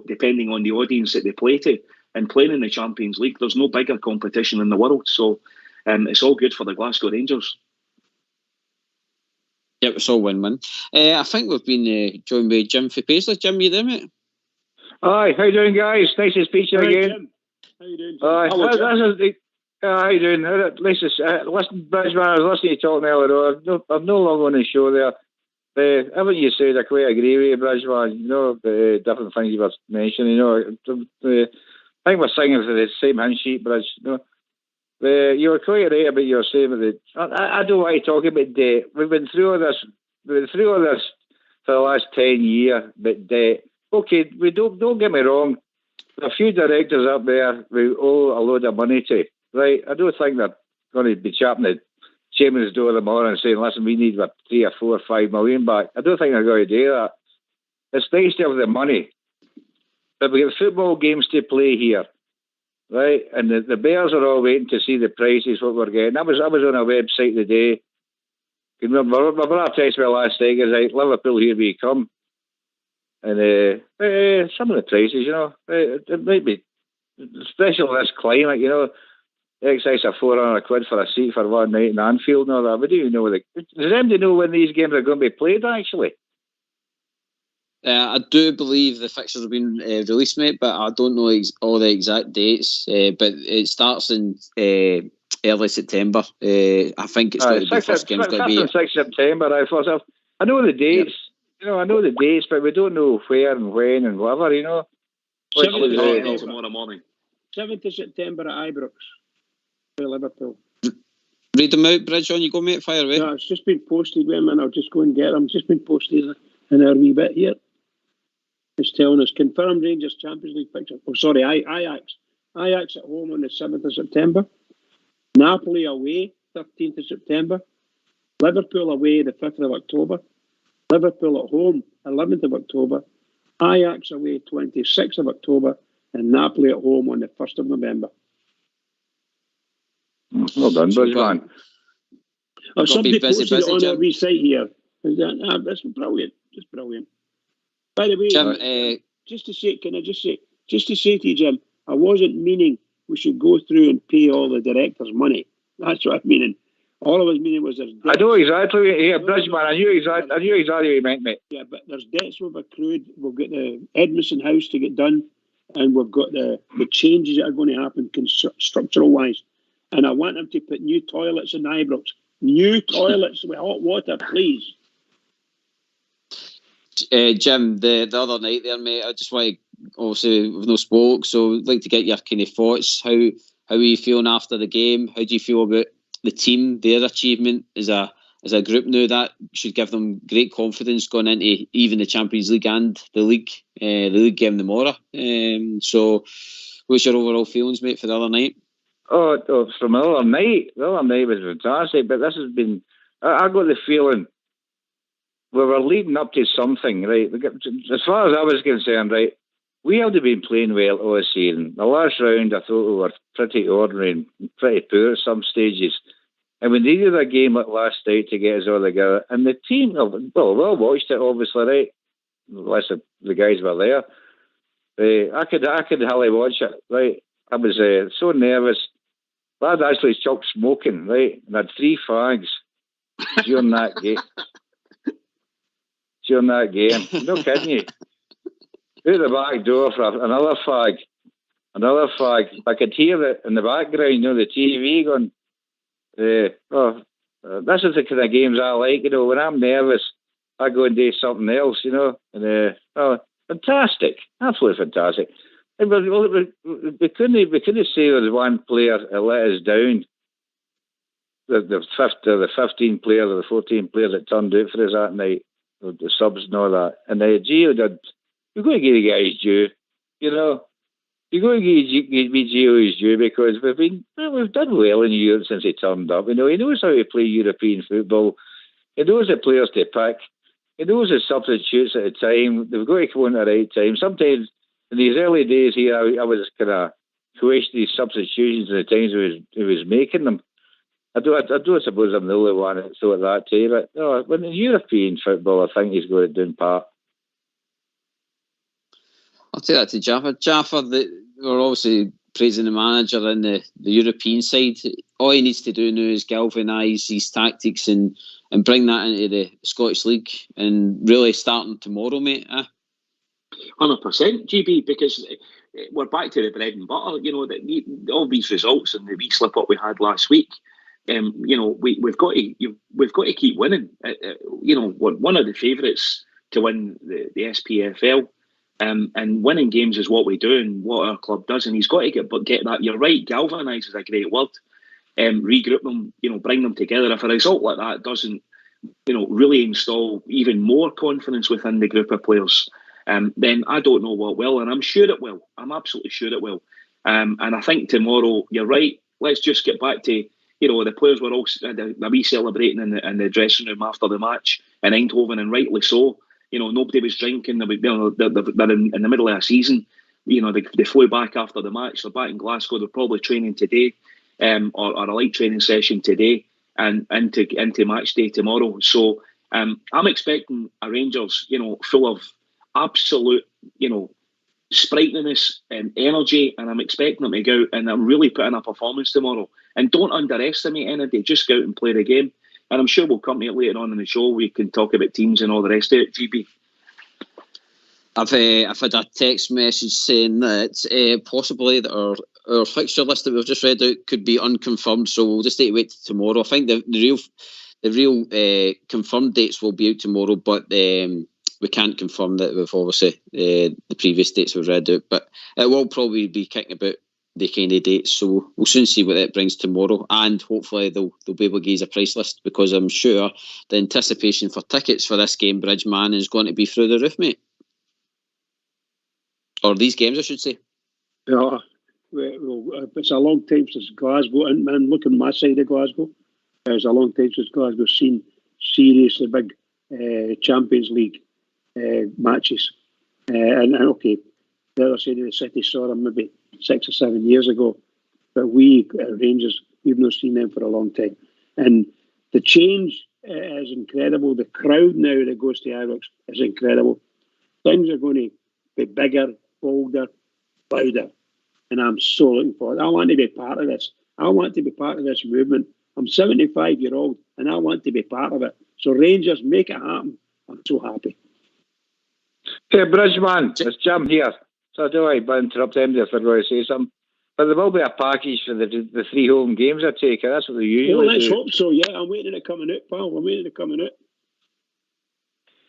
depending on the audience that they play to. And playing in the Champions League, there's no bigger competition in the world. So it's all good for the Glasgow Rangers. Yep, it's all win-win. I think we've been joined by Jim for Paisley. Jim, you there, mate? Hi, how you doing, guys? Nice to speak to you again. Jim. How you doing? Hello, Jim. How you doing? Listen, Bridgeman, I was listening to you talking earlier on. I'm no longer on the show there. Everything you said, I quite agree with you, Bridgeman. The different things you were mentioning. I think we're singing for the same hymn sheet, Bridge. You were quite right about your saying I don't want to talk about debt. We've been through all this. For the last 10 years, but debt. Okay, we don't get me wrong. There are a few directors up there we owe a load of money to. Right, I don't think they're going to be chapping the chairman's door tomorrow and saying, "Listen, we need about 3 or 4 or 5 million back." I don't think they're going to do that. It's nice to have the money, but we have football games to play here, right? And the Bears are all waiting to see the prices what we're getting. I was on a website today. My brother texted me last night. He's like, "Liverpool, here we come." And some of the prices, it might be, especially in this climate, excise of £400 for a seat for one night in Anfield and all that. We don't even know. Does anybody know when these games are going to be played, actually? I do believe the fixtures have been released, mate, but I don't know all the exact dates. But it starts in early September. I think it's going to be the first game's going to be 6th September. I know the dates. I know the dates, but we don't know where and when and whatever, 7th of tomorrow morning. 7th of September at Ibrox for Liverpool. Read them out, Bridge, on you go, mate, fire away. No, it's just been posted. Wait a minute, I'll just go and get them. It's just been posted in our wee bit here. It's telling us, confirmed Rangers Champions League fixture. Oh, sorry, Ajax. Ajax at home on the 7th of September. Napoli away, 13th of September. Liverpool away, the 5th of October. Liverpool at home, 11th of October. Ajax away, 26th of October. and Napoli at home on the 1st of November. Well done, Bridgeman. Somebody posted it on our wee site here. That's brilliant. Just brilliant. By the way, Jim, just to say to you, Jim, I wasn't meaning we should go through and pay all the directors' money. That's what I'm meaning. All I was meaning was there's debts. I know exactly. Yeah, Bridgeman, I knew exactly what you meant, mate. Yeah, but there's debts we've accrued. We've got the Edmondson house to get done, and we've got the changes that are going to happen structural wise. And I want them to put new toilets in Ibrox. New toilets with hot water, please. Jim, the other night there, mate, I just want to, obviously, we've no spoke, so I'd like to get your kind of thoughts. How are you feeling after the game? How do you feel about the team, their achievement as a group now? That should give them great confidence going into even the Champions League and the league game tomorrow. So, what's your overall feelings, mate, for the other night? Oh, from the other night was fantastic, but this has been, I got the feeling we were leading up to something, right? As far as I was concerned, right, we have been playing well all season. The last round, I thought we were pretty ordinary and pretty poor at some stages. And we needed a game like last night to get us all together. And the team, well, we all watched it, obviously, right? Unless the guys were there. I could hardly watch it, right? I was so nervous. I'd actually stopped smoking, right? And I had 3 fags during that game. No kidding you. Out the back door for another fag. I could hear it in the background, the TV going. This is the kind of games I like, when I'm nervous, I go and do something else, And fantastic, absolutely fantastic. We couldn't say there's one player that let us down. The 15 players or the 14 players that turned out for us that night, the subs and all that. And Gio did. You're going to give the guys due, You're going to give Gio his due because we've done well in Europe since he turned up. He knows how to play European football. He knows the players to pick. He knows the substitutes at the time. They've got to come on at the right time. Sometimes in these early days here, I was kind of questioning his substitutions and the times he was making them. I don't suppose I'm the only one that thought that too, but no, when in European football, I think he's got it down pat. I'll take that to Jaffa. Jaffa, we're obviously praising the manager in the European side. All he needs to do now is galvanise his tactics and bring that into the Scottish League and really starting tomorrow, mate. 100%, GB, because we're back to the bread and butter. All these results and the wee slip up we had last week. We've got to keep winning. We're one of the favourites to win the SPFL. And winning games is what we do and what our club does. And he's got to get that. You're right, galvanise is a great word. Regroup them, bring them together. If a result like that doesn't, really install even more confidence within the group of players, then I don't know what will. And I'm sure it will. I'm absolutely sure it will. And I think tomorrow, you're right. Let's just get back to, the players were all a wee celebrating in the dressing room after the match in Eindhoven, and rightly so. Nobody was drinking. They're in the middle of a season. They flew back after the match. They're back in Glasgow. They're probably training today, or a light training session today, and into match day tomorrow. So I'm expecting a Rangers, full of absolute, sprightliness and energy, and I'm expecting them to go out and really put in a performance tomorrow. And don't underestimate anybody. Just go out and play the game. And I'm sure we'll come to it later on in the show. We can talk about teams and all the rest of it, GB. I've had a text message saying that possibly that our fixture list that we've just read out could be unconfirmed, so we'll just need to wait till tomorrow. I think the real confirmed dates will be out tomorrow, but we can't confirm that with obviously the previous dates we've read out. But it will probably be kicking about the kind of dates, so we'll soon see what that brings tomorrow, and hopefully they'll be able to give us a price list, because I'm sure the anticipation for tickets for this game, Bridgeman, is going to be through the roof, mate. Or these games, I should say. Yeah, it's a long time since Glasgow, and man, look on my side of Glasgow. It's a long time since Glasgow's seen seriously big Champions League matches. And okay, the other side of the city saw them maybe 6 or 7 years ago. But we at Rangers, we've not seen them for a long time. And the change is incredible. The crowd now that goes to Ibrox is incredible. Things are going to be bigger, bolder, louder. And I'm so looking forward. I want to be part of this. I want to be part of this movement. I'm 75-year-old and I want to be part of it. So Rangers, make it happen. I'm so happy. Hey, Bridgeman, it's Jim here. So I don't want to interrupt anybody if they're going to say something. But there will be a package for the 3 home games, I take it. That's what they usually do. Let's hope so, yeah. I'm waiting it coming out, pal. I'm waiting it coming out.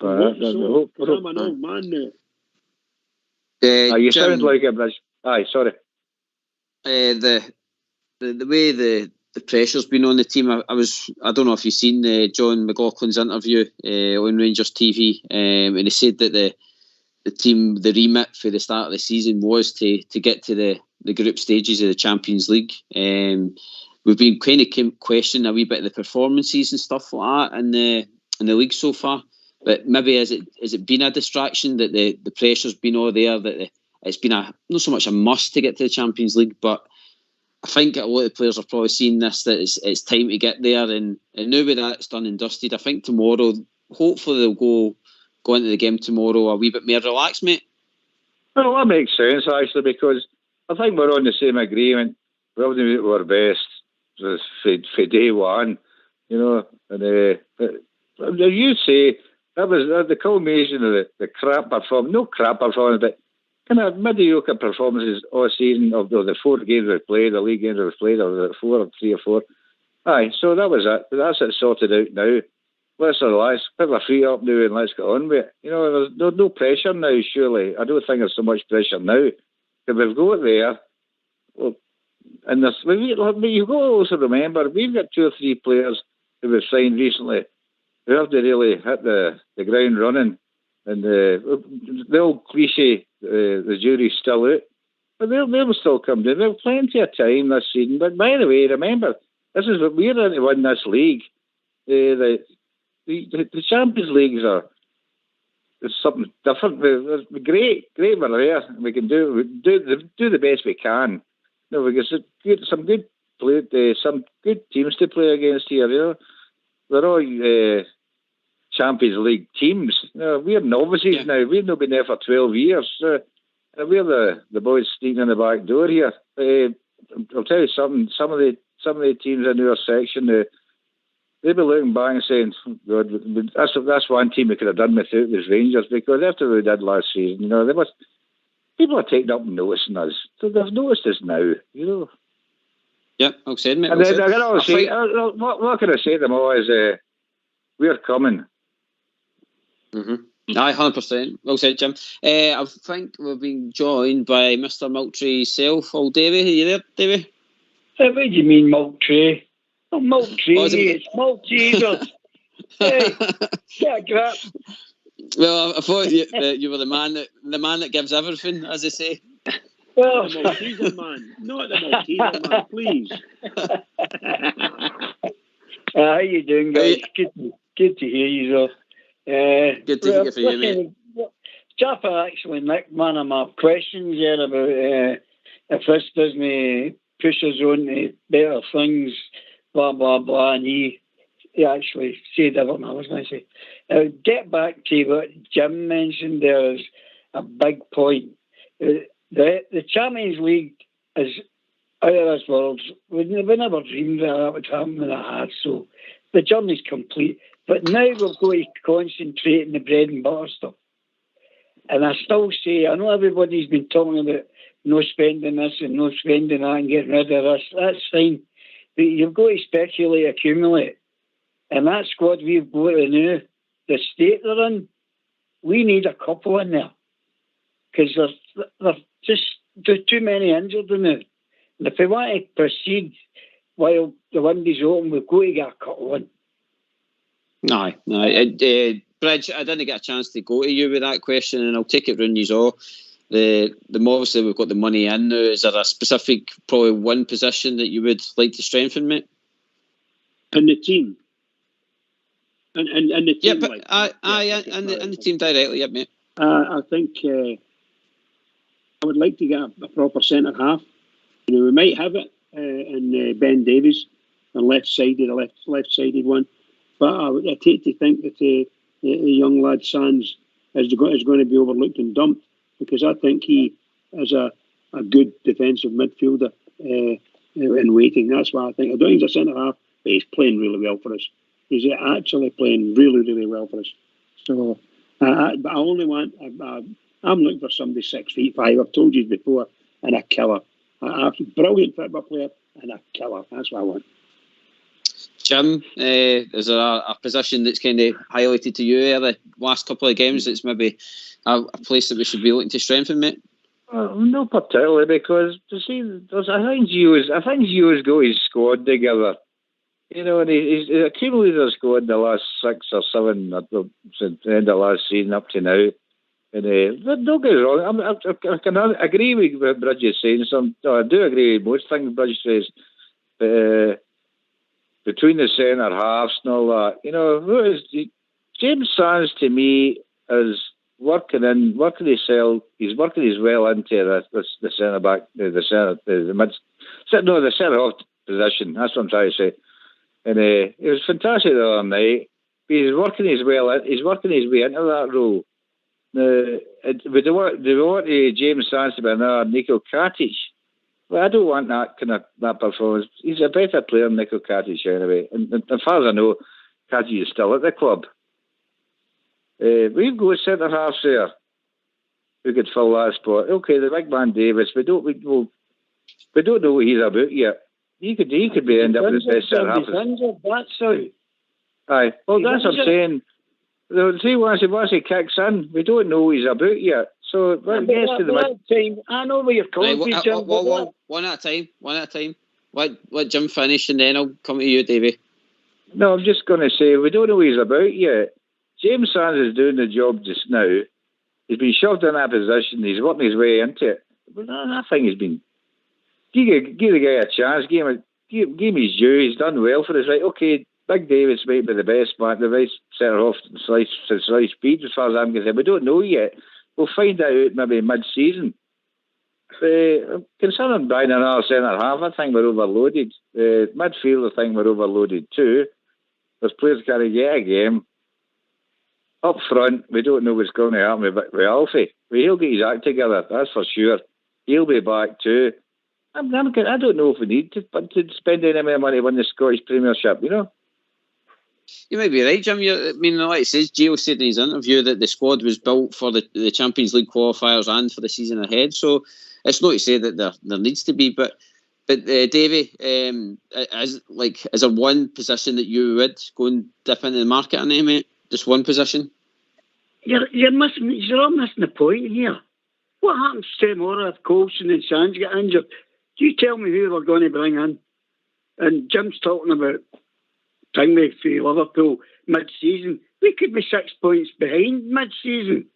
I'm an old man now. You sound like it, Bridge. Aye, sorry. The way the pressure's been on the team, I don't know if you've seen John McLaughlin's interview on Rangers TV, and he said that the team, the remit for the start of the season was to get to the group stages of the Champions League. We've been kind of questioning a wee bit of the performances and stuff like that in the league so far. But maybe has it been a distraction that the pressure's been all there, that it's been not so much a must to get to the Champions League, but I think a lot of players are probably seeing this, that it's time to get there, and now with that's done and dusted, I think tomorrow, hopefully they'll go into the game tomorrow a wee bit more relaxed, mate. Well, that makes sense actually, because I think we're on the same agreement. We're going to do our best for day one, and as you say, that was the culmination of the crap performance, no crap performance, but kind of mediocre performances all season of the 4 games we've played, the league games we've played, or 4 or 3 or 4. Aye, so that was it. That's it sorted out now. Let's relax, put our feet up now and let's get on with it. There's no pressure now, surely. I don't think there's so much pressure now. If we've got there, well, and you've got to also remember, we've got 2 or 3 players who we've signed recently who have to really hit the ground running. And the old cliche, the jury's still out, but they'll still come down. There's plenty of time this season. But by the way, remember, this is what we're going to win this league. The Champions Leagues it's something different. We're great we're there. We can do the best we can. We get some good teams to play against here. They're all Champions League teams. We're novices now. We've not been there for 12 years. We're the boys sneaking in the back door here. I'll tell you something. Some of the teams in our section, they'll be looking back and saying, "God, that's one team we could have done without was Rangers," because after what we did last season, people are taking up and noticing us. So they've noticed us now, Yeah, I'll say it, mate. And then what can I say to them all is, we're coming. Mm-hmm. Aye, 100%. Well said, Jim. I think we've been joined by Mr. Moultrie self, old Davy. Are you there, Davy? What do you mean, Moultrie? Not Moultrie, it's Maltesers. Hey, get a grip. Well, I thought you were the man that gives everything, as they say. Well, the Malteser man, not the Malteser man, please. How you doing, guys? Good to hear you, though. Good to hear from you, mate. Jaffa actually nicked one of my questions here about if this doesn't push us on to better things, blah, blah, blah, and he actually said everything I was going to say. Get back to what Jim mentioned there is a big point. The Champions League is out of this world. We never dreamed that would happen in a heart, so the journey's complete. But now we've got to concentrate on the bread and butter stuff. And I still say, I know everybody's been talking about no spending this and no spending that and getting rid of this. That's fine. But you've got to speculate, accumulate. And that squad we've got now, the state they're in, we need a couple in there. Because there's just too many injured in there. And if we want to proceed while the window's open, we've got to get a couple in. No. Bridge, I didn't get a chance to go to you with that question, and I'll take it round you all. Obviously we've got the money in now. Is there a specific, probably one position that you would like to strengthen, mate? In the team. And the team. Yeah, but and the team directly, yeah, mate. I think I would like to get a proper centre half. We might have it in Ben Davies, the left-sided one, but I take to think that the young lad Sands is going to be overlooked and dumped, because I think he is a good defensive midfielder in waiting. That's why I think. I don't think he's a centre half, but he's playing really well for us. He's actually playing really, really well for us. So, but I only want. I'm looking for somebody 6'5". I've told you before, and a killer, a brilliant football player and a killer. That's what I want. Jim, is there a position that's kind of highlighted to you the last couple of games that's maybe a place that we should be looking to strengthen, mate? No, particularly, because I think Gio's got his squad together. And he's accumulated a squad in the last 6 or 7 since the end of last season up to now. And don't get me wrong, I can agree with what Bridges saying. I do agree with most things Bridges says. But between the centre halves and all that, James Sands to me is working his well into the centre back, the centre half position. That's what I'm trying to say. And it was fantastic the other night. He's working his way into that role. We don't want James Sands to be another Nico Katic. Well, I don't want that performance. He's a better player than Nico Katic anyway. And as far as I know, Katic is still at the club. We've got centre halves there who could fill that spot. Okay, the big man Davis. We don't know what he's about yet. He could be end up with the best centre half. That's out. Aye. Well, that's what I'm saying. See, once he kicks in, we don't know what he's about yet. So let's get to the time. I know where you're coming from, Jim. One at a time. Let Jim finish, and then I'll come to you, Davey. No, I'm just going to say we don't know what he's about yet. James Sands is doing the job just now. He's been shoved in that position. He's working his way into it. But I think he's been. Give the guy a chance. Give him his due. He's done well for us. Right? Okay. Big Davis might be the best back, the best centre off slice speed as far as I'm concerned. We don't know yet. We'll find out maybe mid-season. Concerning buying another centre half, I think we're overloaded. Midfield, I think we're overloaded too. There's players can't get a game. Up front, we don't know what's going to happen with Alfie. He'll get his act together, that's for sure. He'll be back too. I don't know if we need to spend any more money to win the Scottish Premiership, You might be right, Jim. Like it says, Gio said in his interview that the squad was built for the Champions League qualifiers and for the season ahead. So it's not to say that there needs to be, but Davey, is there one position that you would go and dip into the market on, mate? Just one position? You're all missing the point here. What happens tomorrow if Coulson and Sands get injured? You tell me who we're going to bring in. And Jim's talking about Tingley for Liverpool mid-season. We could be 6 points behind mid-season.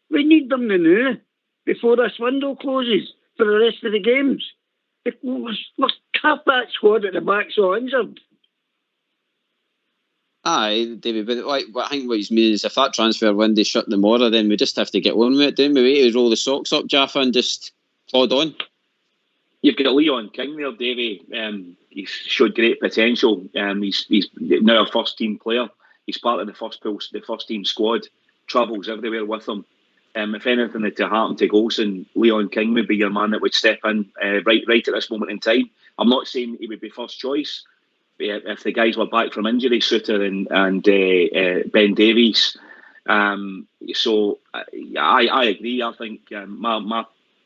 We need them now, before this window closes, for the rest of the games. We're half that squad at the back's all injured. Aye, David, but I think what he's meaning is if that transfer window shut tomorrow, then we just have to get on with it, don't we? Wait to roll the socks up, Jaffa, and just plod on. You've got Leon King there, Davey. He's showed great potential. He's now a first team player. He's part of the first team squad. Travels everywhere with them. If anything had to happen to Golson, Leon King would be your man that would step in right at this moment in time. I'm not saying he would be first choice. If the guys were back from injury, Suter and Ben Davies. So I agree. I think my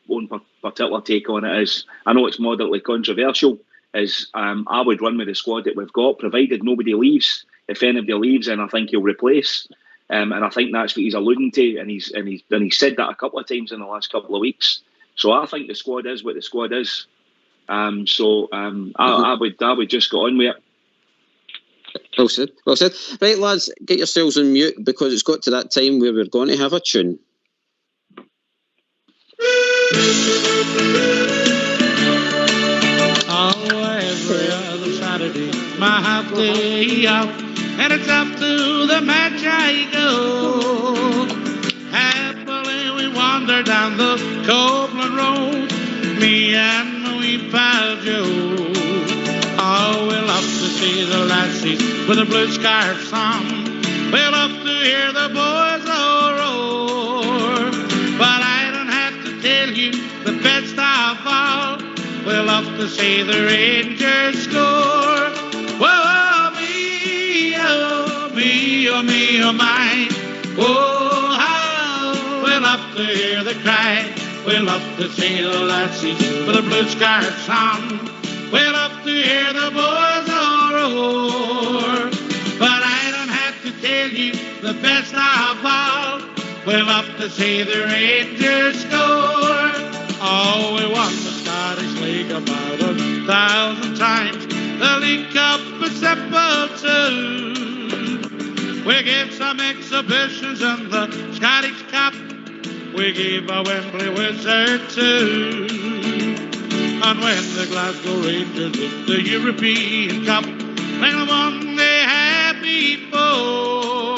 own particular take on it is, I know it's moderately controversial, is I would run with the squad that we've got, provided nobody leaves. If anybody leaves, then I think he'll replace. And I think that's what he's alluding to, and he's said that a couple of times in the last couple of weeks. So I think the squad is what the squad is. I would just go on with it. Well said. Right, lads, get yourselves on mute, because it's got to that time where we're going to have a tune. Every other Saturday, my half day out, and it's up to the match I go. Happily we wander wander down the Copeland Road, me and my wee pal Joe. Oh, we'll love to see the lassies with the blue scarves on. We'll love to hear the boys all roar. But I don't have to tell you the best of all. We'll love to see the Rangers score. Whoa, me, oh, me, oh, me, oh, my. Oh, how we'll love to hear the cry. We'll love to see the lassies with the blue scarves on. We'll love to hear the boys all roar. But I don't have to tell you the best of all. We'll love to see the Rangers score. Oh, we won the Scottish League about 1,000 times. The League Cup is simple too. We gave some exhibitions in the Scottish Cup. We gave a Wembley Wizard too. And when the Glasgow Rangers won the European Cup, when won they had before.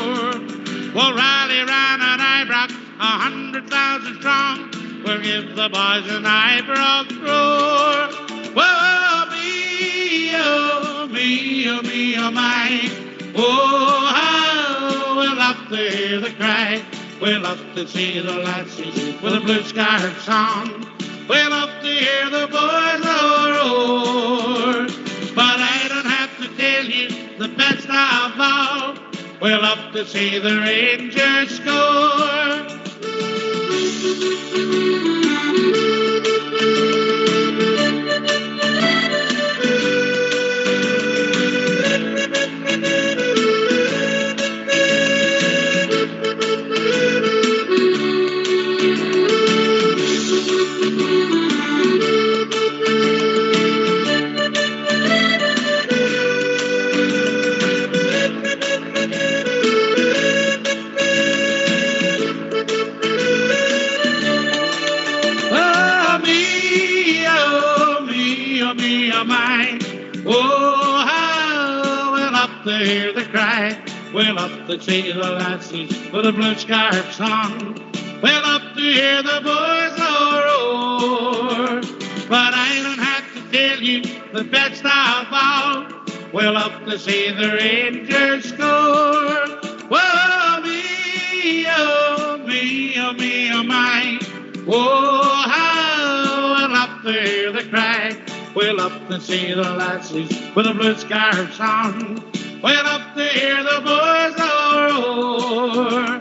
We'll rally round an Ibrox 100,000 strong. We'll give the boys an Ibrox roar. Whoa, me, oh, me, oh, me, oh, my. Oh, how we'll love to hear the cry. We'll love to see the lassies with the blue scarves on. We'll love to hear the boys all roar. But I don't have to tell you the best of all. We'll love to see the Rangers score. Oh, how we'll love to hear the cry. We'll love to see the lassies with the blue scarves on. We'll love to hear the boys all roar. But I don't have to tell you the best of all. We'll love to see the Rangers score. Whoa, me, oh, me, oh, me, oh, my. Oh, how we'll love to hear the cry. We'll love to see the lassies with the blue scarves on. We'll love to hear the boys all roar.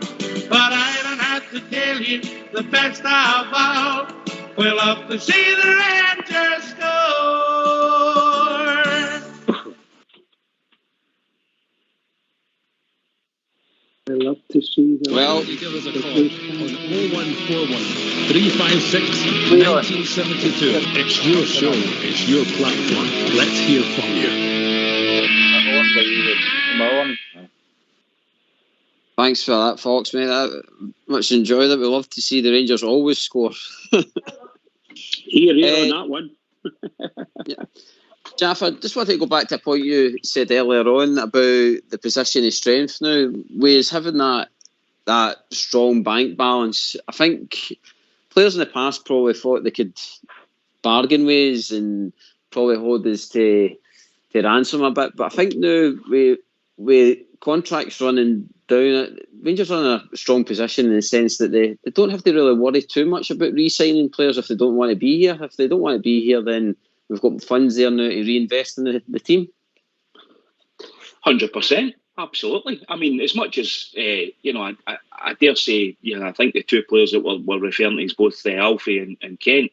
But I don't have to tell you the best of all. We'll love to see the Rangers score. I love to see the... Well, you give us a call on 0141 356 1972. It's your show. It's your platform. Let's hear from you. Thanks for that, Fox, mate. I much enjoyed it. We love to see the Rangers always score. Here on that one. Yeah. Jaff, I just want to go back to a point you said earlier on about the position of strength now. With having that strong bank balance, I think players in the past probably thought they could bargain with us and probably hold us to ransom a bit. But I think now with contracts running down, Rangers are in a strong position in the sense that they don't have to really worry too much about re-signing players if they don't want to be here. If they don't want to be here, then we've got funds there now to reinvest in the team. 100%, absolutely. I mean, as much as I dare say, I think the two players that we're referring to is both Alfie and Kent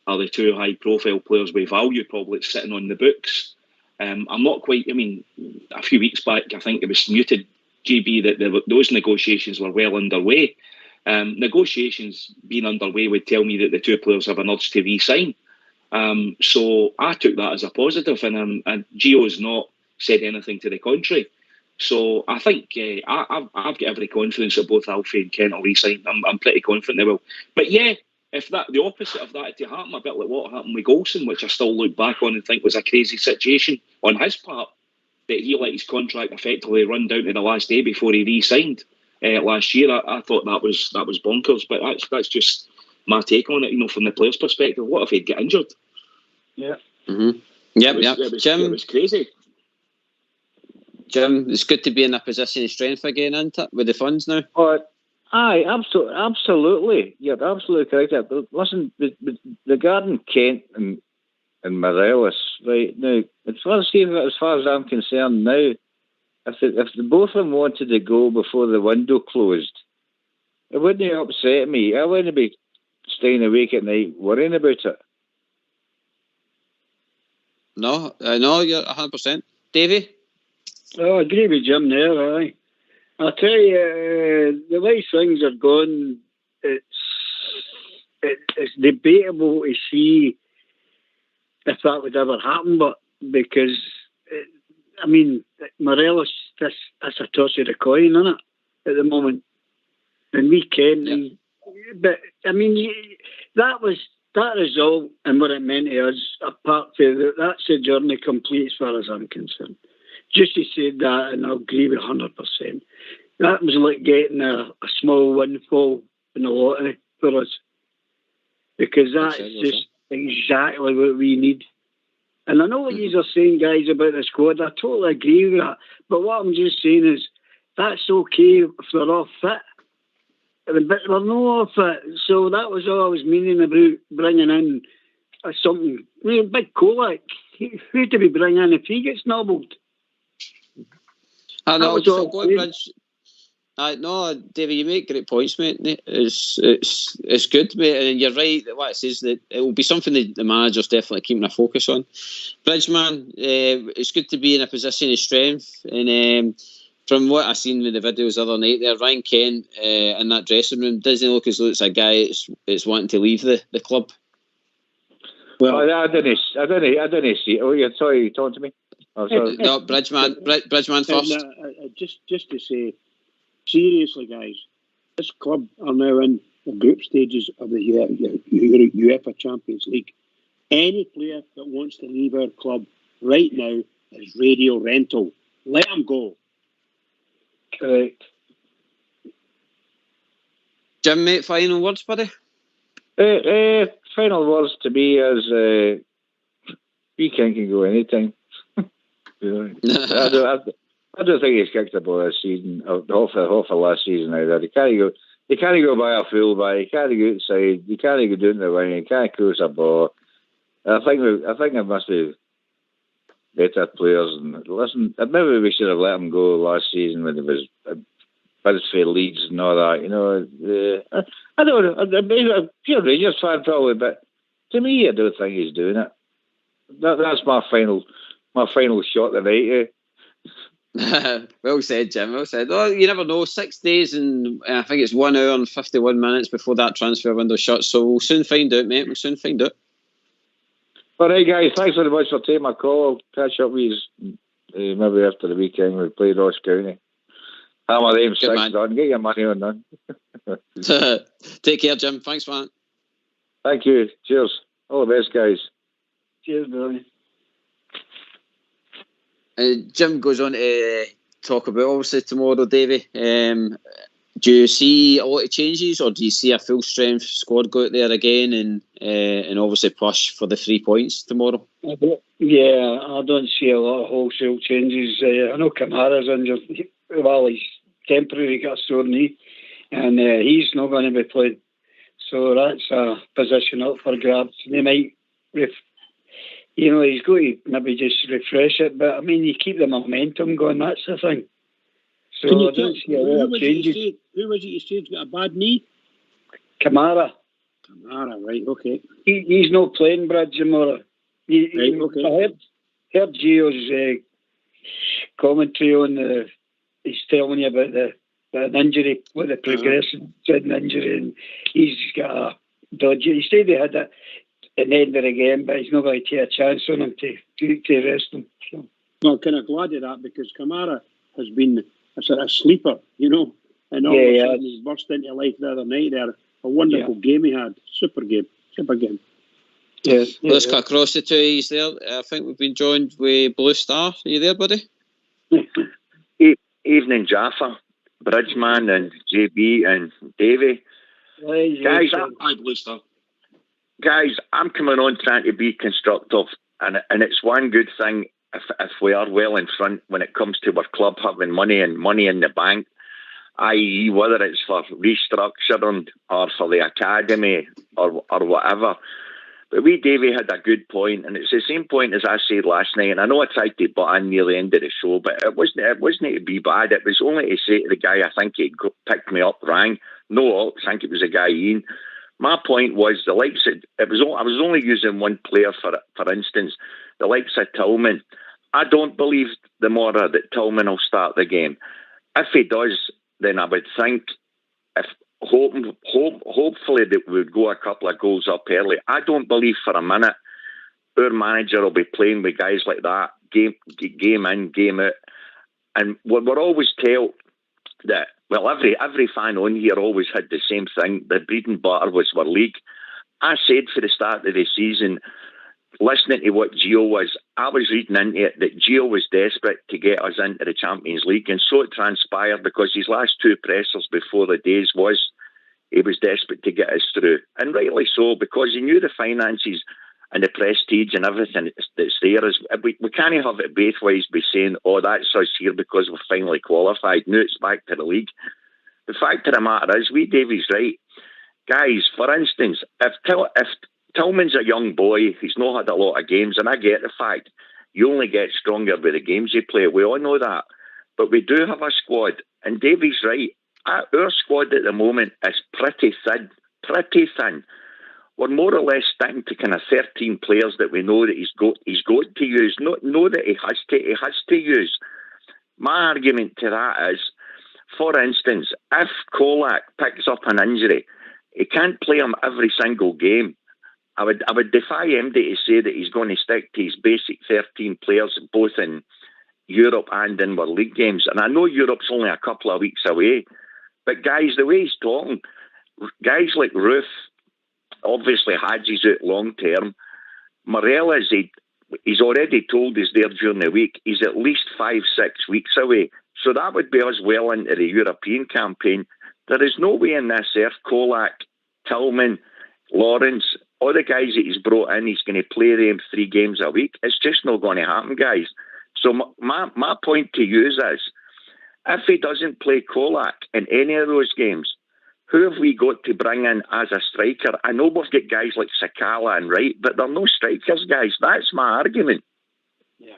are the two high-profile players we value, probably sitting on the books. I'm not quite. I mean, a few weeks back, I think it was muted, GB, that those negotiations were well underway. Negotiations being underway would tell me that the two players have an urge to re-sign. So I took that as a positive, and Gio's not said anything to the contrary. So I think I've got every confidence that both Alfie and Kent will re-sign. I'm pretty confident they will. But yeah, if the opposite of that to happen, a bit like what happened with Golson, which I still look back on and think was a crazy situation on his part, that he let his contract effectively run down to the last day before he re-signed last year. I thought that was bonkers. But that's just my take on it. From the player's perspective, what if he'd get injured? Yeah. Mm-hmm. Yep. Jim, it was crazy. Jim, it's good to be in a position of strength again, isn't it, with the funds now? Aye, absolutely. You're absolutely correct. But listen, regarding Kent and Morelos, right now, as far as I'm concerned now, if the both of them wanted to go before the window closed, it wouldn't upset me. I wouldn't be staying awake at night worrying about it. No, you're 100%. Davey? Oh, I agree with Jim there, aye. I'll tell you, the way things are going, it's debatable to see if that would ever happen, but because, Morelos, that's a toss of the coin, isn't it, at the moment? And we can. But, that result and what it meant to us, apart from that, that's the journey complete as far as I'm concerned. Just to say that, and I'll agree with 100%. That was like getting a small windfall in the lottery for us. Because that's just exactly what we need. And I know what you are saying, guys, about the squad. I totally agree with that. But what I'm just saying is, that's okay if they're all fit. But we're not all fit. So that was all I was meaning about bringing in something. Big Kolak. Who do we bring in if he gets nobbled? I know. No, David, you make great points, mate. It's good, mate, and you're right. What it says that it will be something that the manager's definitely keeping a focus on. Bridgeman, it's good to be in a position of strength, and from what I've seen with the videos the other night, there, Ryan Kent in that dressing room doesn't look as though it's a guy that's wanting to leave the club. Well, I didn't see it. Oh, you're sorry, you talking to me? Oh, sorry. No, Bridgeman first. Just to say, seriously, guys, this club are now in the group stages of the UEFA Champions League. Any player that wants to leave our club right now is radio rental. Let him go. Correct. Jim, mate, final words, buddy? Final words to me is Ken can go anytime. I don't think he's kicked the ball this season. Half of last season either. He can't go by a full by. He can't go outside. He can't go down the wing. He can't cross a ball. I think there must be better players. And listen, maybe we should have let him go last season when it was bids for Leeds and all that. I don't know. I'm a pure Rangers fan probably, but to me, I don't think he's doing it. That's my final shot tonight. Well said, Jim. Well said. Oh, you never know. 6 days and I think it's 1 hour and 51 minutes before that transfer window shuts. So we'll soon find out, mate. We'll soon find out. All right, guys. Thanks very much for taking my call. I'll catch up with you maybe after the weekend. We play Ross County. Hammer them 6 done. Get your money on done. Take care, Jim. Thanks, man. Thank you. Cheers. All the best, guys. Cheers, Billy. Jim goes on to talk about obviously tomorrow, Davey. Do you see a lot of changes, or do you see a full strength squad go out there again and obviously push for the 3 points tomorrow? Yeah, I don't see a lot of wholesale changes. I know Kamara's injured. Well, he's temporary, got a sore knee, and he's not going to be playing. So that's a position up for grabs. They might, he's going to maybe just refresh it, but I mean, you keep the momentum going. That's the thing. So I don't see a lot of changes. Who was it you said's got a bad knee? Kamara. Kamara, right? Okay. He's not playing Bridge tomorrow. Okay. I heard Gio's commentary on he's telling you about the injury, what the progression said an injury, and he's got a dodgy. He said they had an end of the game, but he's not going to take a chance on him to rest him. So. Well, kind of glad of that because Kamara has been a sort of sleeper, and all of a sudden he's burst into life the other night there. A wonderful game he had. Super game. Yes. Let's cut across the two E's there. I think we've been joined with Blue Star. Are you there, buddy? Evening, Jaffa, Bridgeman and JB and Davey. Guys, I'm coming on trying to be constructive, and it's one good thing if we are well in front when it comes to our club having money in the bank, i.e. whether it's for restructuring or for the academy or whatever. But Davey had a good point, and it's the same point as I said last night. And I know I tried to butt in near the end of the show, but it wasn't to be bad. It was only to say to the guy, I think he'd picked me up, rang. No, I think it was a guy, Ian. My point was the likes of, I was only using one player for instance, the likes of Tillman. I don't believe tomorrow that Tillman will start the game. If he does, then I would think hopefully that we would go a couple of goals up early. I don't believe for a minute our manager will be playing with guys like that, game in, game out. And we're always told that, well, every fan on here always had the same thing. The bread and butter was our league. I said for the start of the season, listening to what Gio was, I was reading into it that Gio was desperate to get us into the Champions League, and so it transpired because his last two pressers before the days was he was desperate to get us through, and rightly so, because he knew the finances and the prestige and everything that's there. We can't have it both ways by saying, oh, that's us here because we're finally qualified. No, it's back to the league. The fact of the matter is, Davy's right. Guys, for instance, if Tillman's a young boy, he's not had a lot of games, and I get the fact you only get stronger with the games you play. We all know that. But we do have a squad, and Davy's right. Our squad at the moment is pretty thin. We're more or less sticking to kind of 13 players that we know that he's got to use, know that he has to use. My argument to that is, for instance, if Kolak picks up an injury, he can't play him every single game. I would defy MD to say that he's going to stick to his basic 13 players, both in Europe and in our league games. And I know Europe's only a couple of weeks away, but guys, the way he's talking, guys like Ruth, obviously Hadji's out long term. Morelos, he's already told us there during the week, he's at least 5-6 weeks away. So that would be us well into the European campaign. There is no way in this earth Kolak, Tillman, Lawrence, all the guys that he's brought in, he's going to play them 3 games a week. It's just not going to happen, guys. So my point to you is, if he doesn't play Kolak in any of those games, who have we got to bring in as a striker? I know we've got guys like Sakala and Wright, but they're no strikers, guys. That's my argument. Yeah.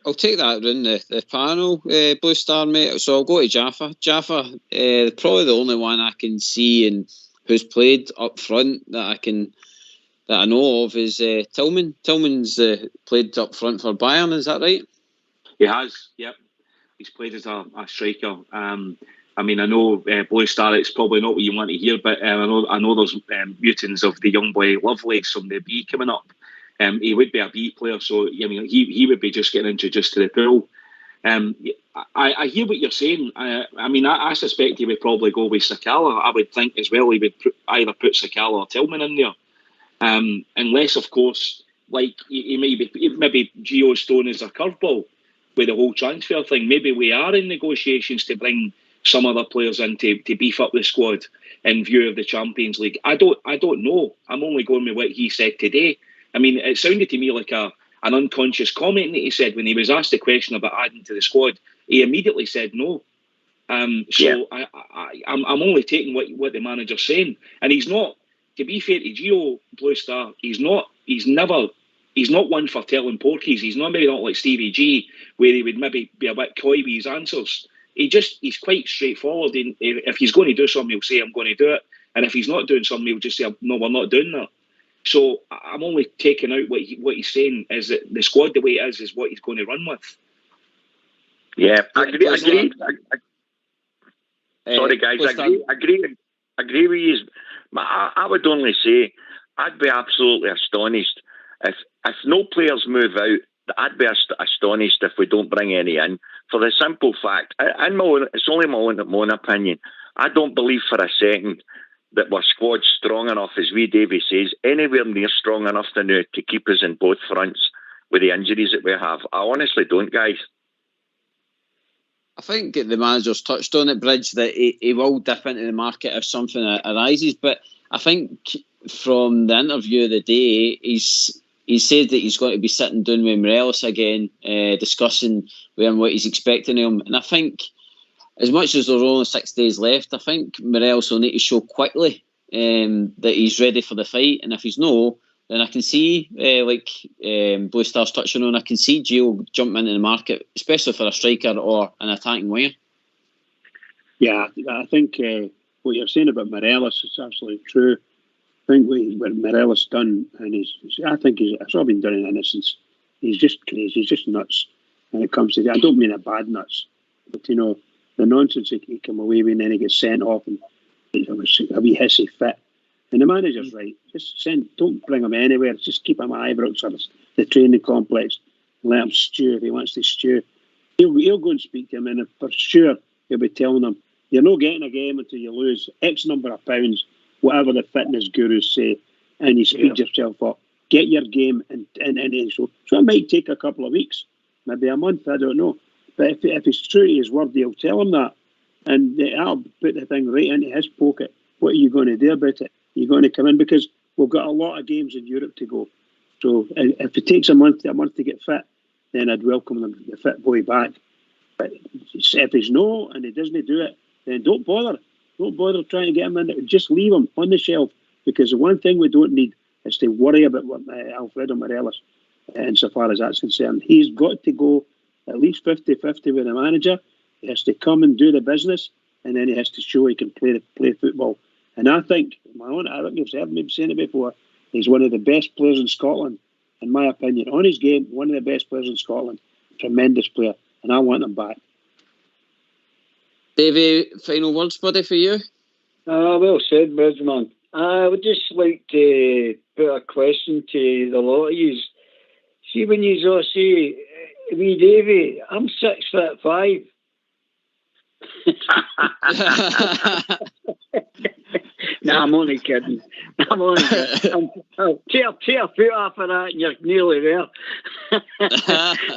I'll take that around the panel, Blue Star, mate. So I'll go to Jaffa. Jaffa, probably the only one I can see and who's played up front that I know of is Tillman. Tillman's played up front for Bayern, is that right? He has, yep. He's played as a striker. I mean, I know Blue Star, it's probably not what you want to hear, but I know there's mutants of the young boy Lovelace from the B coming up. He would be a B player, so I mean, he would be just getting introduced to the pool. I hear what you're saying. I mean, I suspect he would probably go with Sakala. I would think as well he would either put Sakala or Tillman in there. Unless, of course, like maybe Gio's throwing as a curveball with the whole transfer thing. Maybe we are in negotiations to bring some other players in to beef up the squad in view of the Champions League. I don't know. I'm only going with what he said today. I mean, it sounded to me like an unconscious comment that he said when he was asked the question about adding to the squad. He immediately said no. I'm only taking what the manager's saying, and he's not. To be fair to Gio, Blue Star, he's not one for telling porkies. He's not like Stevie G, where he would maybe be a bit coy with his answers. He's quite straightforward. If he's going to do something, he'll say, I'm going to do it. And if he's not doing something, he'll just say, no, we're not doing that. So I'm only taking out what he's saying is that the squad, the way it is what he's going to run with. Yeah, I agree. Sorry, guys. I agree with you. I would only say I'd be absolutely astonished if no players move out. I'd be astonished if we don't bring any in, for the simple fact, it's only my own opinion, I don't believe for a second that our squad's strong enough, as Davy says, anywhere near strong enough to keep us in both fronts with the injuries that we have. I honestly don't, guys. I think the manager's touched on it, Bridge, that he will dip into the market if something arises. But I think from the interview of the day, he said that he's going to be sitting down with Morelos again, discussing what he's expecting of him. And I think, as much as there's only 6 days left, I think Morelos will need to show quickly that he's ready for the fight. And if he's no, then I can see, Blue Star's touching on, I can see Gio jumping into the market, especially for a striker or an attacking winger. Yeah, I think what you're saying about Morelos is absolutely true. I think what Morelos done, and I think it's all been done in innocence. He's just crazy. He's just nuts when it comes to that. I don't mean a bad nuts, but the nonsense he come away with, and then he gets sent off, and it was a wee hissy fit. And the manager's right. Just don't bring him anywhere. Just keep him at Ibrox or the training complex. Let him stew if he wants to stew. He'll go and speak to him, and for sure he'll be telling him, you're not getting a game until you lose X number of pounds, whatever the fitness gurus say, and you speed yourself up. Get your game, and so it might take a couple of weeks, maybe a month, I don't know. But if it's true to his word, he'll tell him that, and that'll put the thing right into his pocket. What are you going to do about it? You're going to come in, because we've got a lot of games in Europe to go. So if it takes a month to get fit, then I'd welcome the fit boy back. But if he's no and he doesn't do it, then don't bother. Don't bother trying to get him in. Just leave him on the shelf, because the one thing we don't need is to worry about Alfredo Morelos insofar as that's concerned. He's got to go at least 50-50 with the manager. He has to come and do the business, and then he has to show he can play football. And I think, I think you've heard me saying it before, he's one of the best players in Scotland, in my opinion. On his game, one of the best players in Scotland. Tremendous player, and I want him back. Davey, final words, buddy, for you? Well said, Bridgeman. I would just like to put a question to the lot of you. See, when you all say, wee Davey, I'm 6'5". No, I'm only kidding. I'll tear a foot off of that and you're nearly there.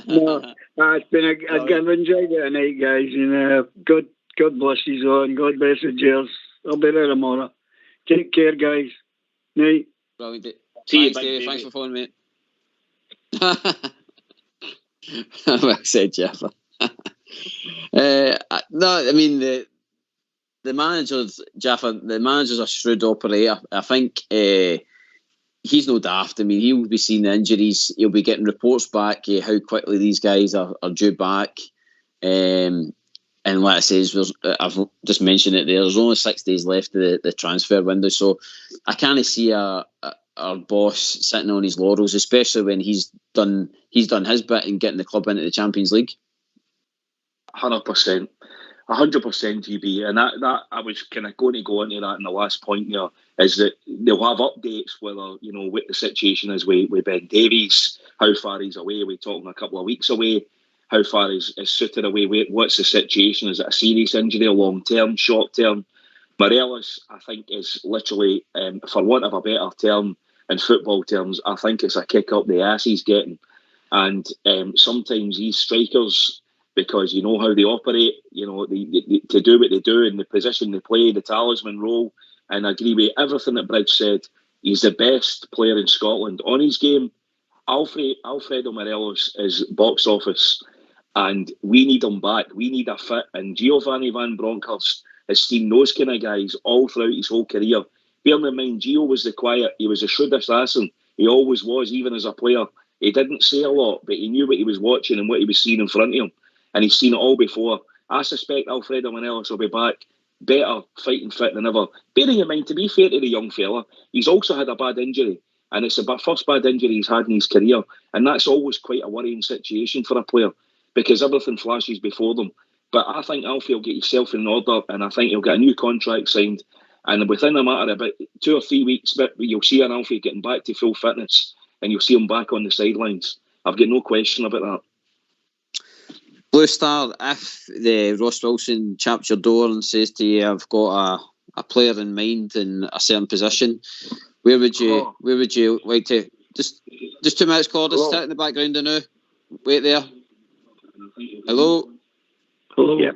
No, it's been I've enjoyed it tonight, guys, and God bless you all, and God bless the Jers. I'll be there tomorrow. Take care, guys. Night. Brilliant. See you, Dave. Thanks for phoning, mate. Well said, Jeff. No, I mean the manager's a shrewd operator. I think he's no daft. I mean, he'll be seeing the injuries. He'll be getting reports back how quickly these guys are due back. And like I say, I've just mentioned it there. There's only 6 days left of the transfer window, so I can't see our boss sitting on his laurels, especially when he's done his bit in getting the club into the Champions League. 100%, GB, and that I was kind of going to go into that in the last point here, is that they'll have updates whether what the situation is with Ben Davies, how far he's away. We're talking a couple of weeks away. How far is Suter away? What's the situation? Is it a serious injury, long term, short term? Morelos, I think, is literally, for want of a better term in football terms, I think it's a kick up the ass he's getting. And sometimes these strikers, because you know how they operate, to do what they do in the position they play, the talisman role, and I agree with everything that Bridge said. He's the best player in Scotland. On his game, Alfredo Morelos is box office. And we need him back. We need a fit. And Giovanni Van Bronckhorst has seen those kind of guys all throughout his whole career. Bearing in mind, Gio was the quiet. He was a shrewd assassin. He always was, even as a player. He didn't say a lot, but he knew what he was watching and what he was seeing in front of him. And he's seen it all before. I suspect Alfredo Morelos will be back, better, fighting fit than ever. Bearing in mind, to be fair to the young fella, he's also had a bad injury. And it's the first bad injury he's had in his career. And that's always quite a worrying situation for a player, because everything flashes before them. But I think Alfie will get himself in order, and I think he'll get a new contract signed. And within a matter of about 2 or 3 weeks, you'll see an Alfie getting back to full fitness, and you'll see him back on the sidelines. I've got no question about that. Blue Star, if the Ross Wilson chaps your door and says to you, I've got a player in mind in a certain position, where would you like to... Just 2 minutes, Claudius, sit in the background now. Wait there. Hello? Hello. Yeah.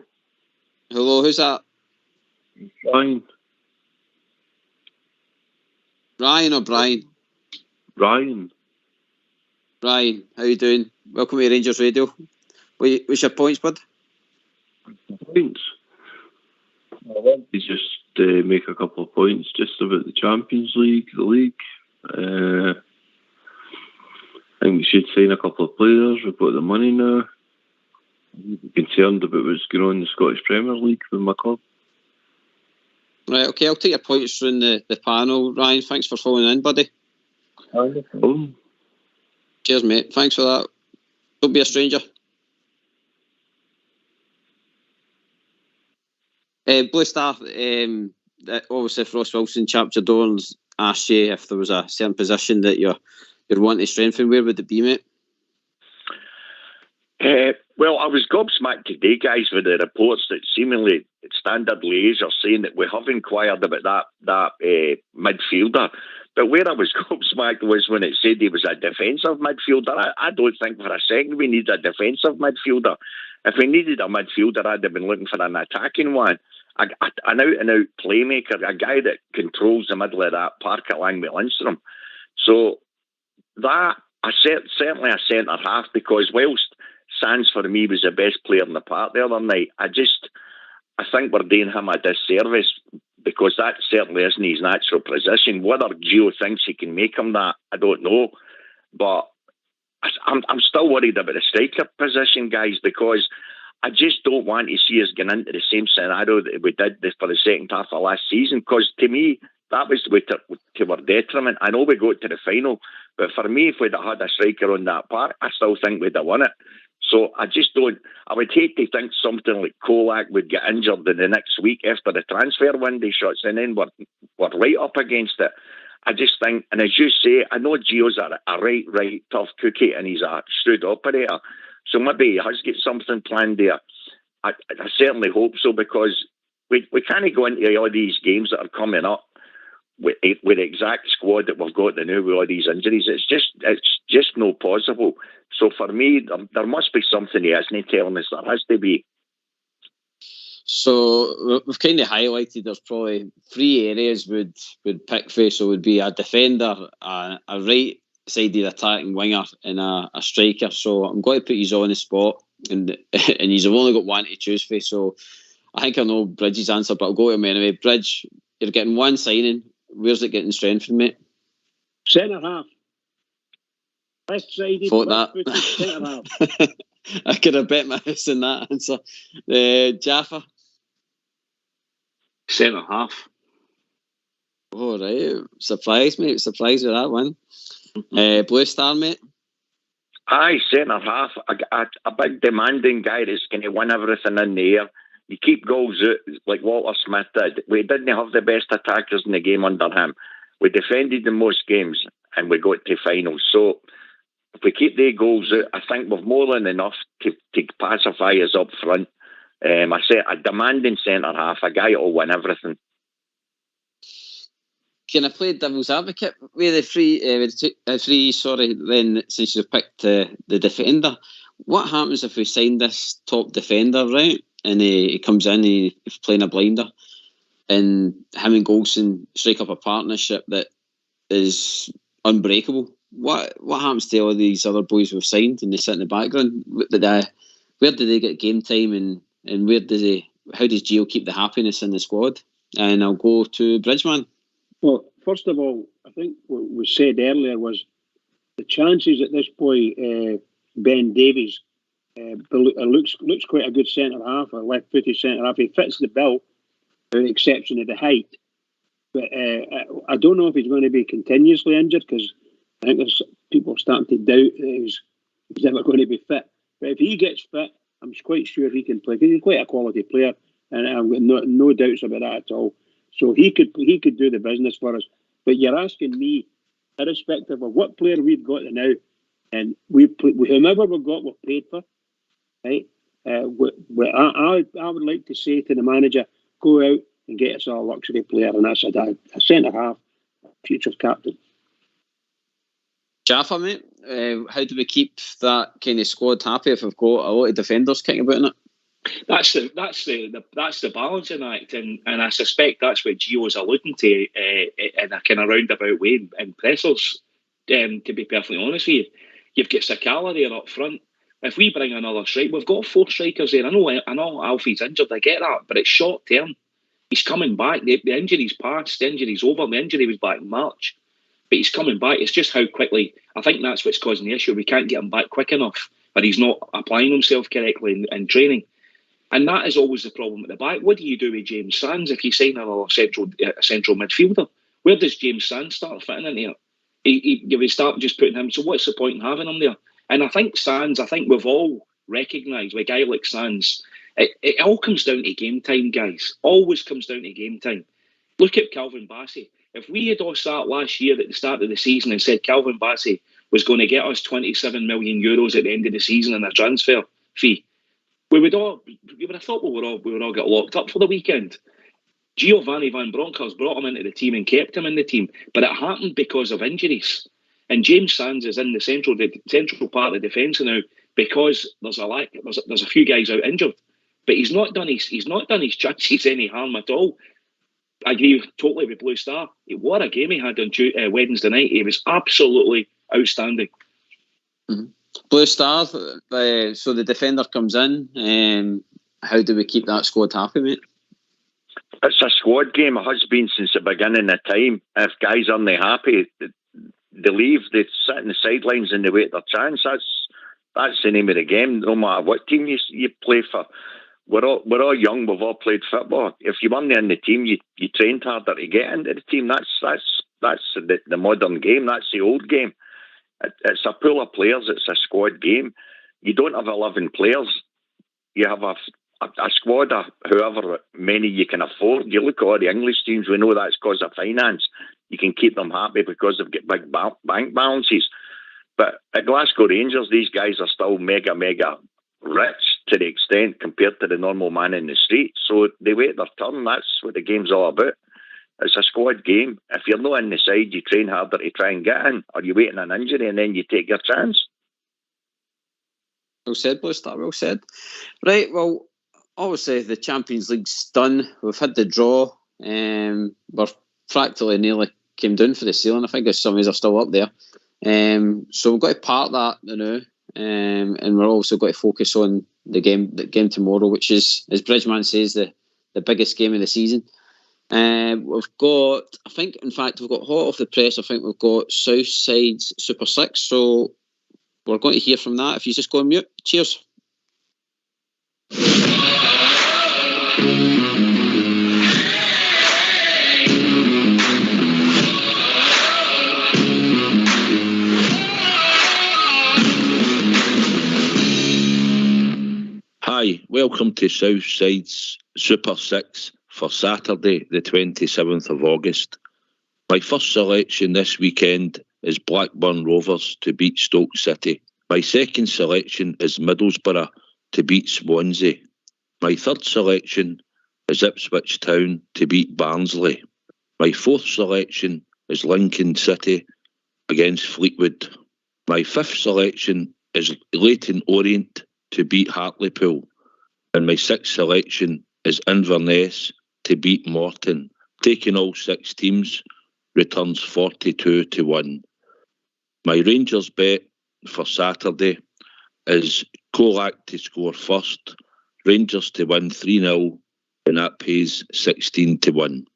Hello, who's that? Ryan. Ryan or Brian? Ryan. Ryan, how you doing? Welcome to Rangers Radio. What's your points, bud? Points? I want to just make a couple of points just about the Champions League, the league. I think we should sign a couple of players. We've got the money now. I'm concerned about what's going on in the Scottish Premier League with my club. Right, okay, I'll take your points from the panel. Ryan, thanks for phoning in, buddy. Oh. Cheers, mate. Thanks for that. Don't be a stranger. Blue Star, obviously if Ross Wilson chapped your door and asked you if there was a certain position that you're wanting to strengthen, where would it be, mate? Well, I was gobsmacked today, guys, with the reports that seemingly Standard Liège are saying that we have inquired about that midfielder. But where I was gobsmacked was when it said he was a defensive midfielder. I don't think for a second we need a defensive midfielder. If we needed a midfielder, I'd have been looking for an attacking one. An out-and-out playmaker, a guy that controls the middle of that park along with Lindstrom. So that, certainly a centre-half, because whilst Sands for me was the best player in the park the other night, I think we're doing him a disservice because that certainly isn't his natural position. Whether Gio thinks he can make him that, I don't know. But I'm still worried about the striker position, guys, because I just don't want to see us get into the same scenario that we did for the second half of last season, because to me, that was to our detriment. I know we got to the final, but for me, if we'd have had a striker on that park, I still think we'd have won it. So I would hate to think something like Kolak would get injured in the next week after the transfer window shuts, and then we're right up against it. I just think, and as you say, I know Gio's a right tough cookie and he's a shrewd operator, so maybe he has got something planned there. I certainly hope so, because we can't go into all these games that are coming up with the exact squad that we've got now with all these injuries. It's just not possible. So for me, there must be something he isn't telling us. There has to be. So we've kind of highlighted there's probably three areas would pick for. So it would be a defender, a right-sided attacking winger, and a striker. So I'm going to put you on the spot, and you've only got one to choose for. So I think I know Bridge's answer, but I'll go to him anyway. Bridge, you're getting one signing. Where's it getting strengthened, mate? Centre half. Left-sided, left-footed centre half. I could have bet my house in that answer. Jaffa? Centre half. Oh, right. Surprised, mate. Surprised with that one. Blue Star, mate? Aye, centre half. A big demanding guy that's going to win everything in the air. You keep goals out like Walter Smith did. We didn't have the best attackers in the game under him. We defended in most games and we got to finals. So if we keep the goals out, I think we've more than enough to pacify us up front. I say a demanding centre half, a guy who'll win everything. Can I play devil's advocate with the three? Then since you've picked the defender, what happens if we sign this top defender, right? And he comes in, he's playing a blinder, and him and Goldson strike up a partnership that is unbreakable. What happens to all these other boys we've signed and they sit in the background? Where do they get game time, and how does Gio keep the happiness in the squad? And I'll go to Bridgeman. Well, first of all, I think what was said earlier was the chances at this boy, Ben Davies, looks quite a good centre half, a left-footed centre half. He fits the bill, with the exception of the height. But I don't know if he's going to be continuously injured, because I think there's people starting to doubt that he's ever going to be fit. But if he gets fit, I'm quite sure he can play, because he's quite a quality player, and I've got no doubts about that at all. So he could do the business for us. But you're asking me, irrespective of what player we've got now, and whomever we've got, we've paid for, right? I would like to say to the manager, go out and get us a luxury player, and that's a centre half, future captain. Jaffa, mate, how do we keep that kind of squad happy if we've got a lot of defenders kicking about in it? That's the balancing act, and I suspect that's what Gio's alluding to in a kind of roundabout way in pressers. To be perfectly honest with you, you've got Sakala there up front. If we bring another striker, we've got 4 strikers there. I know Alfie's injured, I get that, but it's short term. He's coming back. The injury's past, the injury's over. The injury was back in March, but he's coming back. It's just how quickly. I think that's what's causing the issue. We can't get him back quick enough, but he's not applying himself correctly in training. And that is always the problem at the back. What do you do with James Sands if you sign another central midfielder? Where does James Sands start fitting in here? You would start just putting him. So what's the point in having him there? And I think we've all recognised with a guy like Sands, it all comes down to game time, guys. Always comes down to game time. Look at Calvin Bassey. If we had all sat last year at the start of the season and said Calvin Bassey was going to get us €27 million at the end of the season in a transfer fee, we would have thought we would all get locked up for the weekend. Giovanni Van Bronckhorst brought him into the team and kept him in the team, but it happened because of injuries. And James Sands is in the central part of the defence now because there's a few guys out injured, but he's not done his chances any harm at all. I agree totally with Blue Star. What a game he had on Wednesday night. He was absolutely outstanding. Mm-hmm. Blue Star, so the defender comes in. How do we keep that squad happy, mate? It's a squad game. It has been since the beginning of time. If guys aren't happy, they leave. They sit on the sidelines and they wait their chance. That's the name of the game. No matter what team you play for, we're all young. We've all played football. If you weren't in the team, you trained harder to get into the team. That's the modern game. That's the old game. It's a pool of players. It's a squad game. You don't have 11 players. You have a squad of however many you can afford. You look at all the English teams, we know that's because of finance. You can keep them happy because they've got big bank balances. But at Glasgow Rangers, these guys are still mega rich to the extent compared to the normal man in the street. So they wait their turn. That's what the game's all about. It's a squad game. If you're not in the side, you train harder to try and get in, or you wait on an injury and then you take your chance. Well said, Blue Star, well said. Right, well, obviously the Champions League's done. We've had the draw. We're practically nearly came down for the ceiling. I think some of us are still up there. So we've got to park that now. And we're also got to focus on the game tomorrow, which is, as Bridgeman says, the biggest game of the season. We've got hot off the press. I think we've got Southside's Super 6. So we're going to hear from that. If you just go on mute. Cheers. Hi, welcome to Southside's Super 6 for Saturday, the 27th of August. My first selection this weekend is Blackburn Rovers to beat Stoke City. My second selection is Middlesbrough to beat Swansea. My third selection is Ipswich Town to beat Barnsley. My fourth selection is Lincoln City against Fleetwood. My fifth selection is Leyton Orient to beat Hartlepool. And my sixth selection is Inverness to beat Morton. Taking all 6 teams returns 42-1. My Rangers bet for Saturday is Kolak to score first, Rangers to win 3-0, and that pays 16-1.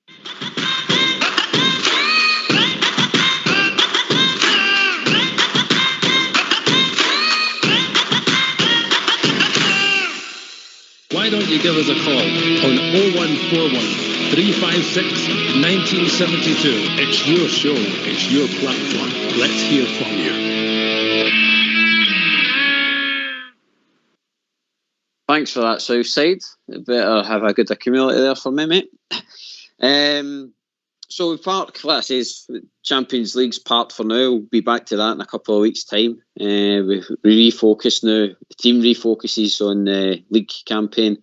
Why don't you give us a call on 0141 356 1972. It's your show, it's your platform. Let's hear from you. Thanks for that, Southside. Better have a good accumulator there for me, mate. So we park, like I says, Champions League's parked for now. We'll be back to that in a couple of weeks' time. We refocus now. The team refocuses on the league campaign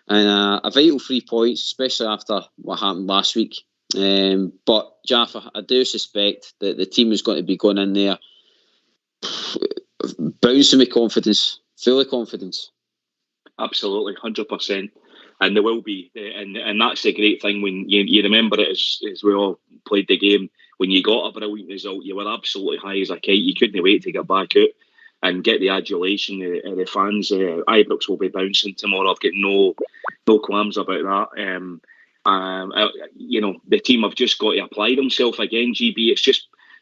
and a vital 3 points, especially after what happened last week. But Jaffa, I do suspect that the team is going to be going in there bouncing with confidence, full of confidence. absolutely, 100%. And there will be, and that's the great thing when you remember it as we all played the game. When you got a brilliant result, you were absolutely high as a kite. You couldn't wait to get back out and get the adulation of the fans. Ibrox will be bouncing tomorrow. I've got no qualms about that. The team have just got to apply themselves again. GB,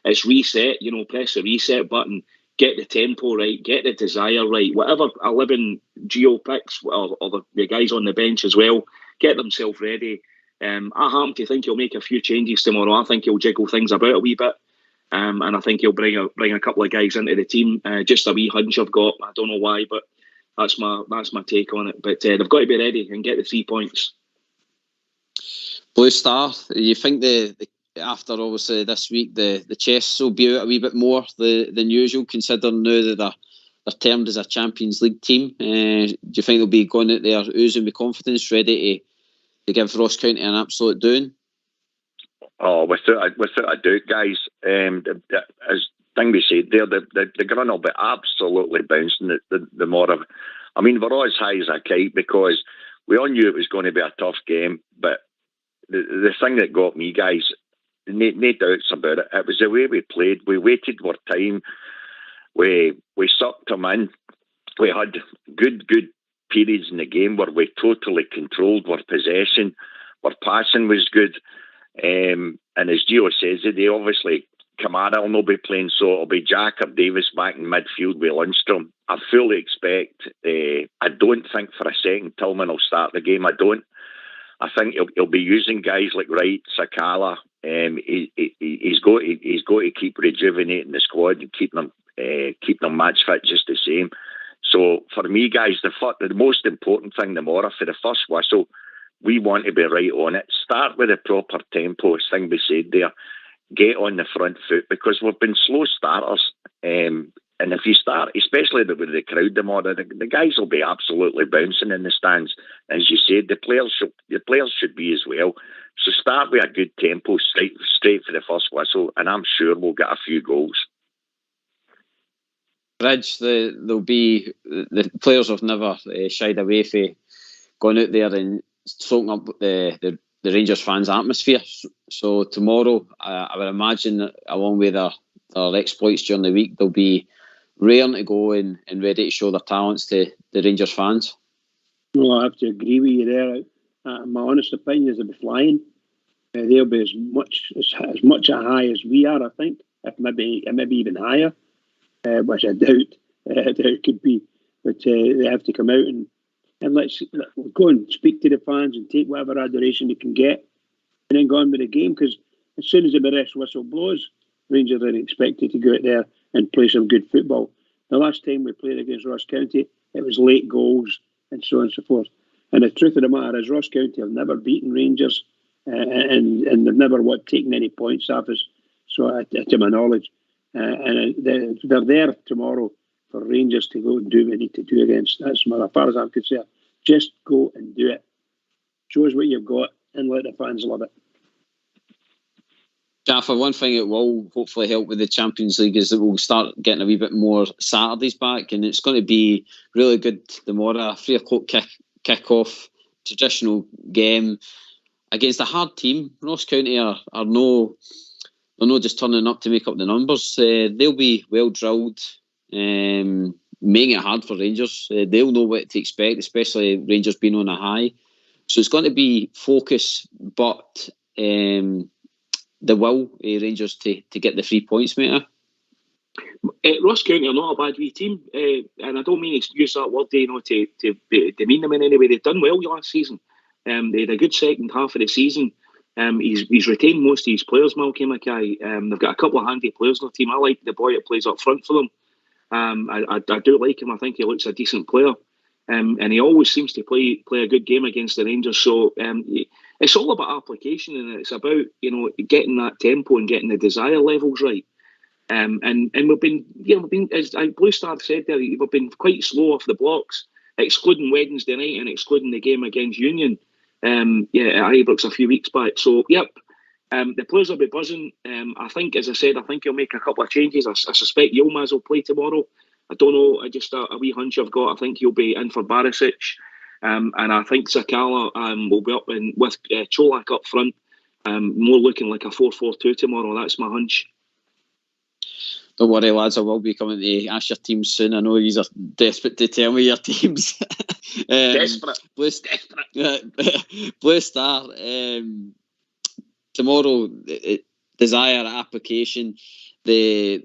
it's reset. Press the reset button. Get the tempo right, get the desire right. Whatever 11 Gio picks or the guys on the bench as well, get themselves ready. I happen to think he'll make a few changes tomorrow. I think he'll jiggle things about a wee bit, and I think he'll bring a couple of guys into the team. Just a wee hunch I've got. I don't know why, but that's my take on it. But they've got to be ready and get the 3 points. Blue Star, you think after obviously this week the chests will be out a wee bit more than usual, considering now that they're termed as a Champions League team? Do you think they'll be going out there oozing with confidence, ready to give Ross County an absolute doing? Oh, without a doubt, guys. As Dingby said there, the ground will be absolutely bouncing the more of. I mean, we're all as high as a kite because we all knew it was going to be a tough game, but the thing that got me, guys, no doubts about it. It was the way we played. We waited our time. We sucked them in. We had good periods in the game where we totally controlled our possession. Our passing was good. And as Gio says, they obviously, Kamara will not be playing, so it'll be Jack or Davis back in midfield with Lundstrom. I fully expect, I don't think for a second Tillman will start the game. I don't. I think he'll be using guys like Wright, Sakala. He's got to keep rejuvenating the squad and keep them match fit just the same. So for me, guys, the most important thing tomorrow for the first whistle, we want to be right on it. Start with a proper tempo, as Thingby said there. Get on the front foot because we've been slow starters. And if you start, especially with the crowd tomorrow, the guys will be absolutely bouncing in the stands. As you said, the players should be as well. So start with a good tempo, straight for the first whistle, and I'm sure we'll get a few goals. Ridge, the players have never shied away from going out there and soaking up the Rangers fans' atmosphere. So tomorrow, I would imagine that along with their exploits during the week, they'll be raring to go and ready to show their talents to the Rangers fans. Well, I have to agree with you there. My honest opinion is they'll be flying. They'll be as much a high as we are, I think, if maybe even higher, which I doubt it could be. But they have to come out and let's go and speak to the fans and take whatever adoration they can get, and then go on with the game. Because as soon as the rest whistle blows, Rangers are expected to go out there and play some good football. The last time we played against Ross County, it was late goals and so on and so forth. And the truth of the matter is, Ross County have never beaten Rangers, and they've never taken any points off us. So, to my knowledge, and they're there tomorrow for Rangers to go and do what they need to do against. That's as far as I'm concerned. Just go and do it. Show us what you've got and let the fans love it. Jaffa, one thing it will hopefully help with the Champions League is that we'll start getting a wee bit more Saturdays back, and it's going to be really good tomorrow. 3 o'clock kick-off, traditional game against a hard team. Ross County are no just turning up to make up the numbers. They'll be well drilled, making it hard for Rangers. They'll know what to expect, especially Rangers being on a high. So it's going to be focus, but the will Rangers to get the 3 points, mate. Ross County are not a bad wee team, and I don't mean to use that word to demean them in any way. They've done well last season. They had a good second half of the season. He's retained most of his players, Malky Mackay. They've got a couple of handy players on the team. I like the boy that plays up front for them. I do like him. I think he looks a decent player. And he always seems to play a good game against the Rangers. So it's all about application, and it's about getting that tempo and getting the desire levels right. And we've been as Blue Star said there, we've been quite slow off the blocks, excluding Wednesday night and excluding the game against Union. At Ibrox a few weeks back. So the players will be buzzing. I think, as I said, he'll make a couple of changes. I suspect Yilmaz will play tomorrow. I don't know. I just a wee hunch I've got. I think he'll be in for Barisic. and I think Sakala will be up with Cholak up front, more looking like a 4-4-2 tomorrow. That's my hunch. Don't worry, lads, I will be coming to ask your teams soon. I know you are desperate to tell me your teams. Desperate. Blue Star. Tomorrow, Desire application. The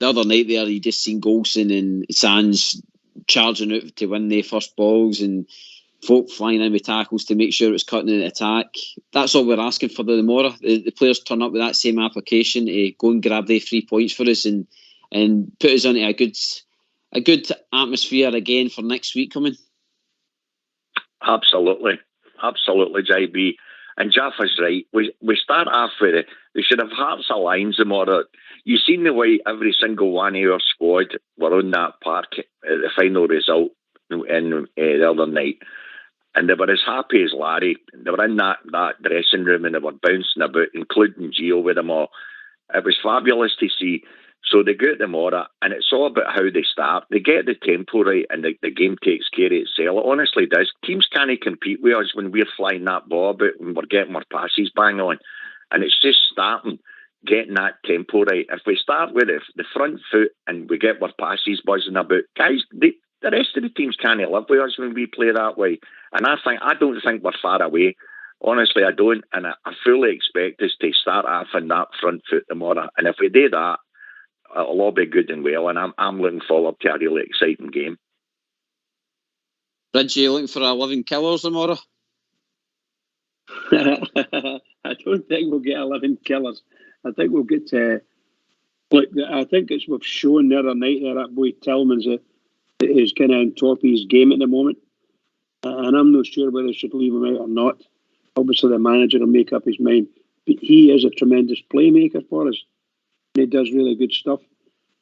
other night there, you just seen Golson and Sands charging out to win their first balls, and folk flying in with tackles to make sure it was cutting in attack. That's all we're asking for tomorrow. The players turn up with that same application to go and grab their 3 points for us and put us into a good atmosphere again for next week coming. Absolutely, JB. And Jaffa's right. We start off with it. We should have hearts aligned tomorrow. You've seen the way every single one of our squad were on that park at the final result in the other night. And they were as happy as Larry. They were in that dressing room and they were bouncing about, including Gio with them all. It was fabulous to see. So they go tomorrow, and it's all about how they start. They get the tempo right, and the game takes care of itself. It honestly does. Teams can't compete with us when we're flying that ball about, when we're getting our passes bang on. And it's just starting, getting that tempo right. If we start with the front foot and we get our passes buzzing about, guys, the rest of the teams can't live with us when we play that way. And I don't think we're far away. Honestly, I don't. And I fully expect us to start off in that front foot tomorrow. And if we do that, it'll all be good and well. And I'm looking forward to a really exciting game. Ridge, you looking for 11 killers tomorrow? I don't think we'll get 11 killers. I think we'll get I think we've shown the other night there that boy Tillman's is kind of on top of his game at the moment, and I'm not sure whether I should leave him out or not. Obviously the manager will make up his mind, but he is a tremendous playmaker for us. He does really good stuff,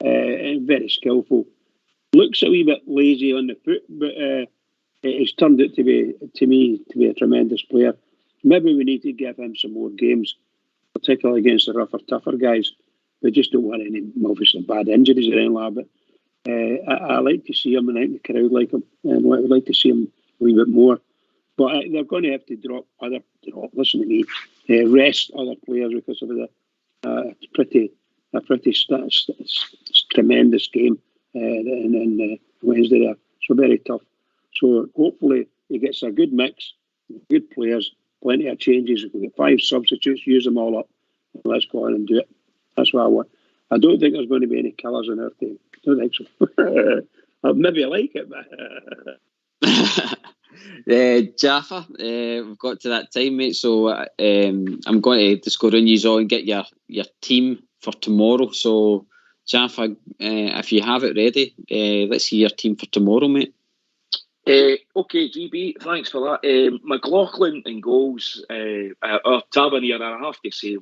and very skillful. Looks a wee bit lazy on the foot, but he's turned out to be a tremendous player. Maybe we need to give him some more games, particularly against the rougher, tougher guys. We just don't want any, obviously, bad injuries or anything like that. But I like to see him, and I think the crowd like him, and I would like to see him a wee bit more. But they're going to have to listen to me, rest other players because of a pretty tremendous game in Wednesday there. So very tough. So hopefully he gets a good mix, good players, plenty of changes. We've got 5 substitutes, use them all up. Let's go on and do it. That's what I want. I don't think there's going to be any killers in our team. I don't think so. Maybe I like it, but... Jaffa, we've got to that time, mate, so I'm going to just go round you all and get your team for tomorrow. So Jaffa, if you have it ready, let's see your team for tomorrow, mate. Okay, GB, thanks for that. McLaughlin in goals, or Tavernier, and I have to say,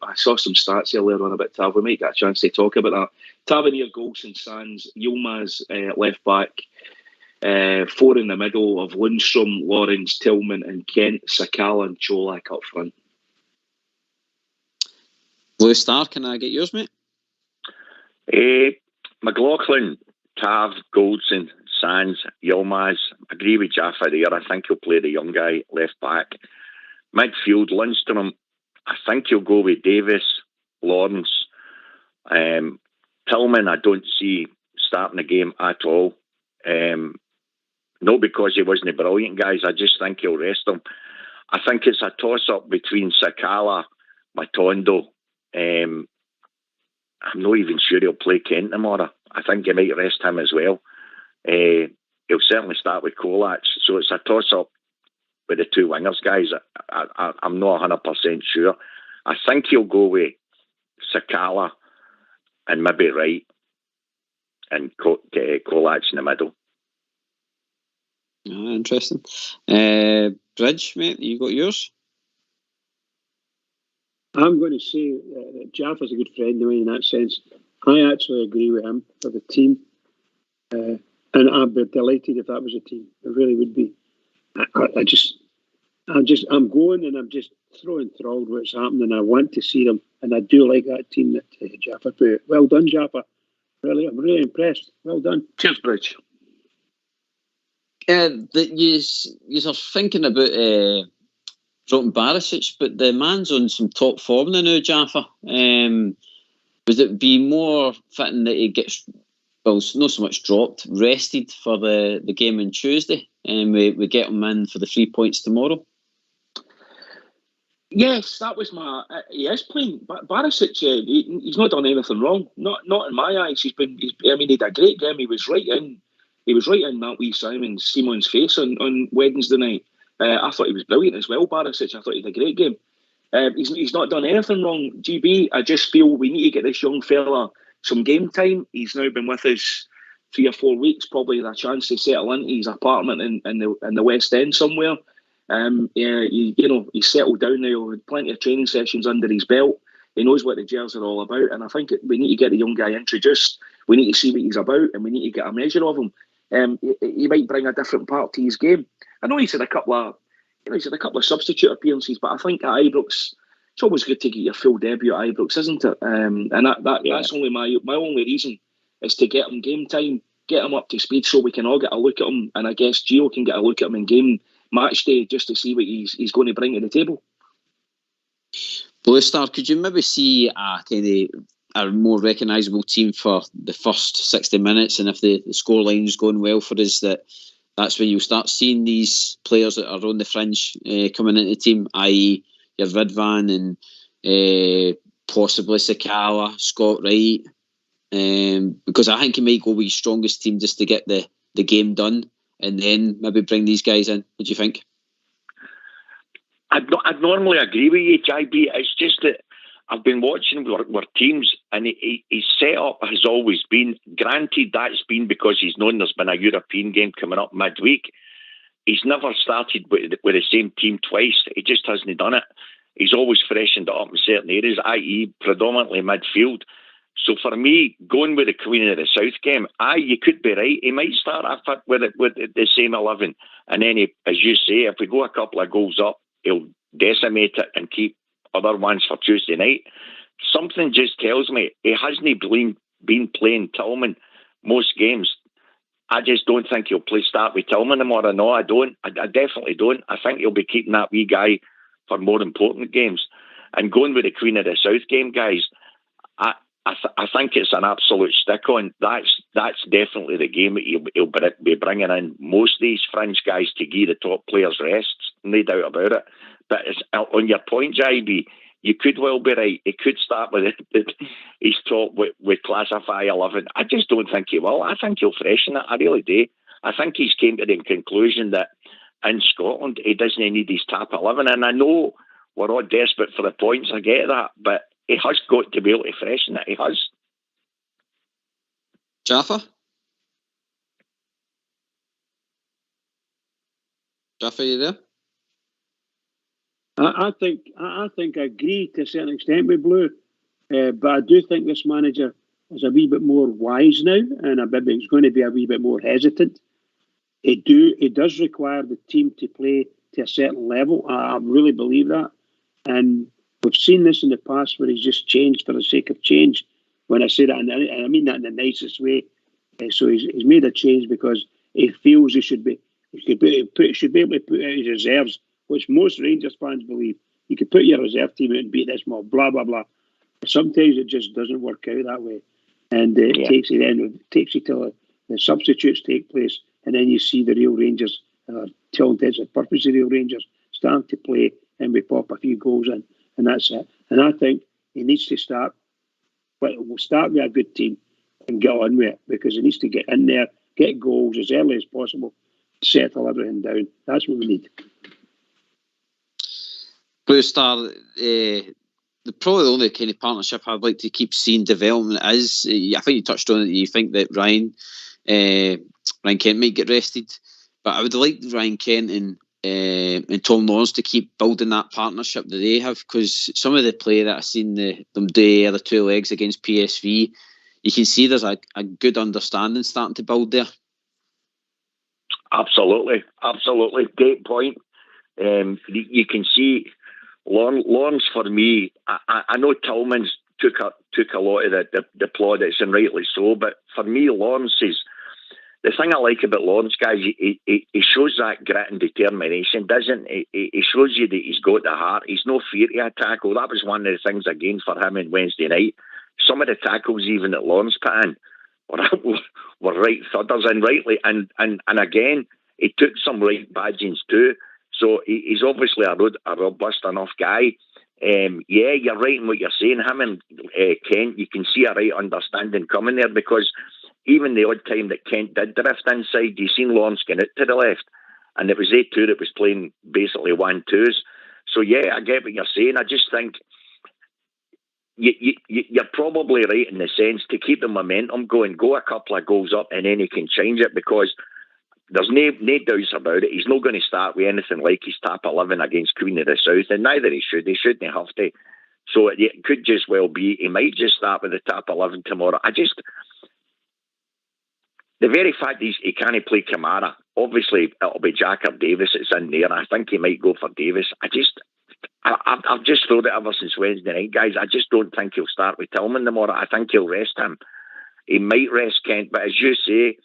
I saw some stats earlier on about Tav. We might get a chance to talk about that. Tavernier, Golson, Sands, Yilmaz left back, 4 in the middle of Lundstrom, Lawrence, Tillman and Kent, Sakala and Cholak up front. Blue Star, can I get yours, mate? McLaughlin, Tav, Golson, Sands, Yilmaz. Agree with Jaffa there. I think he'll play the young guy left back. Midfield, Lundstrom. I think he'll go with Davis, Lawrence. Tillman, I don't see starting the game at all. Not because he wasn't brilliant, guys. I just think he'll rest him. I think it's a toss-up between Sakala, Matondo. I'm not even sure he'll play Kent tomorrow. I think he might rest him as well. He'll certainly start with Kolach. So it's a toss-up with the 2 wingers, guys. I'm not 100% sure. I think he'll go with Sakala and maybe Wright and Kolach in the middle. Interesting. Bridge, mate, you got yours? I'm going to say that Jaffa's a good friend of mine in that sense. I actually agree with him for the team. And I'd be delighted if that was a team. I really would be. I'm going and I'm just so enthralled with what's happening. I want to see them. And I do like that team that Jaffa put. Well done, Jaffa. I'm really impressed. Well done. Cheers, Bridge. You are thinking about dropping Barisic, but the man's on some top form now, Jaffa. Would it be more fitting that he gets, well, not so much dropped, rested for the game on Tuesday, and we get him in for the 3 points tomorrow? Yes, that was my. He is playing, but Barisic, he's not done anything wrong. Not in my eyes. He did a great game. He was right in that wee Simon's face on Wednesday night. I thought he was brilliant as well, Barisic. I thought he did a great game. He's not done anything wrong, GB. I just feel we need to get this young fella some game time. He's now been with us 3 or 4 weeks. Probably a chance to settle into his apartment in the West End somewhere. He's settled down now with plenty of training sessions under his belt. He knows what the Gers are all about, and I think we need to get the young guy introduced. We need to see what he's about, and we need to get a measure of him. He might bring a different part to his game. I know he's had a couple of substitute appearances, but I think at Ibrox, it's always good to get your full debut at Ibrox, isn't it? That's only my only reason is to get him game time, get him up to speed, so we can all get a look at him, and I guess Gio can get a look at him in game match day just to see what he's going to bring to the table. Blue Star, could you maybe see a more recognisable team for the first 60 minutes, and if the scoreline's going well for us, that's when you'll start seeing these players that are on the fringe coming into the team, i.e. your Vidvan and possibly Sakala, Scott Wright, because I think he might go with his strongest team just to get the game done, and then maybe bring these guys in. What do you think? I'd normally agree with you, JB. It's just that I've been watching our teams, and his setup has always been, granted that's been because he's known there's been a European game coming up midweek. He's never started with the same team twice. He just hasn't done it. He's always freshened it up in certain areas, i.e. predominantly midfield. So for me, going with the Queen of the South game, you could be right. He might start off with the same 11, and then, as you say, if we go a couple of goals up, he'll decimate it and keep other ones for Tuesday night. Something just tells me he hasn't been playing Tillman most games. I just don't think he'll start with Tillman tomorrow. No, I don't. I definitely don't. I think he'll be keeping that wee guy for more important games. And going with the Queen of the South game, guys, I think it's an absolute stick-on. That's definitely the game that he'll be bringing in most of these fringe guys to give the top players rests, no doubt about it. But on your point, JB, you could well be right. He could start with his top with Classify 11. I just don't think he will. I think he'll freshen it. I really do. I think he's came to the conclusion that in Scotland he doesn't need his top 11. And I know we're all desperate for the points. I get that, but he has got to be able to freshen it. He has. Jaffa? Jaffa, you there? I think I agree to a certain extent with Blue, but I do think this manager is a wee bit more wise now, and maybe he's going to be a wee bit more hesitant. It does require the team to play to a certain level. I really believe that, and we've seen this in the past where he's just changed for the sake of change. When I say that, and I mean that in the nicest way. So he's made a change because he feels he should be able to put out his reserves, which most Rangers fans believe. You could put your reserve team out and beat this mob, blah, blah, blah. But sometimes it just doesn't work out that way. And it takes you till the substitutes take place, and then you see the real Rangers, to all intents and purposes, the real Rangers starting to play, and we pop a few goals in, and that's it. And I think he needs to start with a good team and get on with it, because he needs to get in there, get goals as early as possible, settle everything down. That's what we need. Blue Star, probably the only kind of partnership I'd like to keep seeing development is, I think you touched on it, you think that Ryan Kent might get rested, but I would like Ryan Kent and Tom Lawrence to keep building that partnership that they have, because some of the play that I've seen them do the other two legs against PSV, you can see there's a good understanding starting to build there. Absolutely. Great point. You can see Lawrence, for me, I know Tillman's took a lot of the plaudits, and rightly so, but for me, Lawrence is the thing I like about Lawrence, guys, he shows that grit and determination, doesn't he? He shows you that he's got the heart. He's no fear to a tackle. That was one of the things again for him on Wednesday night. Some of the tackles even that Lawrence put in were right thudders, and rightly, and again, he took some right badgings too. So he's obviously a robust enough guy. Yeah, you're right in what you're saying. Him and Kent, you can see a right understanding coming there, because even the odd time that Kent did drift inside, you seen Lawrence going out to the left, and it was they two that was playing basically 1-2s. So yeah, I get what you're saying. I just think you're probably right in the sense to keep the momentum going, go a couple of goals up, and then he can change it, because there's no doubts about it. He's not going to start with anything like his top 11 against Queen of the South, and neither he should. He shouldn't have to. So it could just well be he might just start with the top 11 tomorrow. The very fact he can't play Kamara, obviously it'll be Jack or Davis that's in there. I think he might go for Davis. I've just thought it ever since Wednesday night, guys. I just don't think he'll start with Tillman tomorrow. I think he'll rest him. He might rest Kent, but as you say,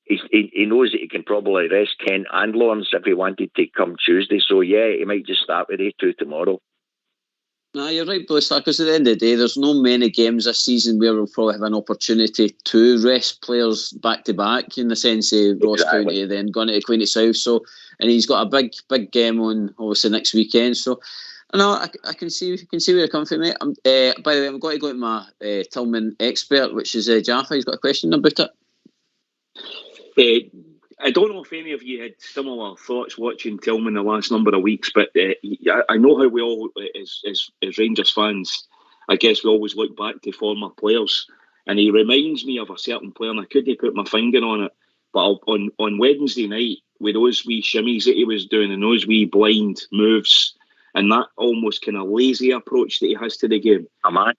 he knows that he can probably rest Kent and Lawrence if he wanted to come Tuesday. So yeah, he might just start with A2 tomorrow. No, you're right, Blue Star, because at the end of the day, there's no many games this season where we'll probably have an opportunity to rest players back to back, in the sense of Ross County, then going to Queen of South. So, and he's got a big game on obviously next weekend. So, I can see where you're coming from, mate. By the way, I'm going to go to my Tillman expert, which is Jaffa. He's got a question about it. I don't know if any of you had similar thoughts watching Tillman the last number of weeks, but I know how we all, as Rangers fans, I guess we always look back to former players, and he reminds me of a certain player, and I couldn't put my finger on it, but on Wednesday night, with those wee shimmies that he was doing and those wee blind moves, and that almost kind of lazy approach that he has to the game. I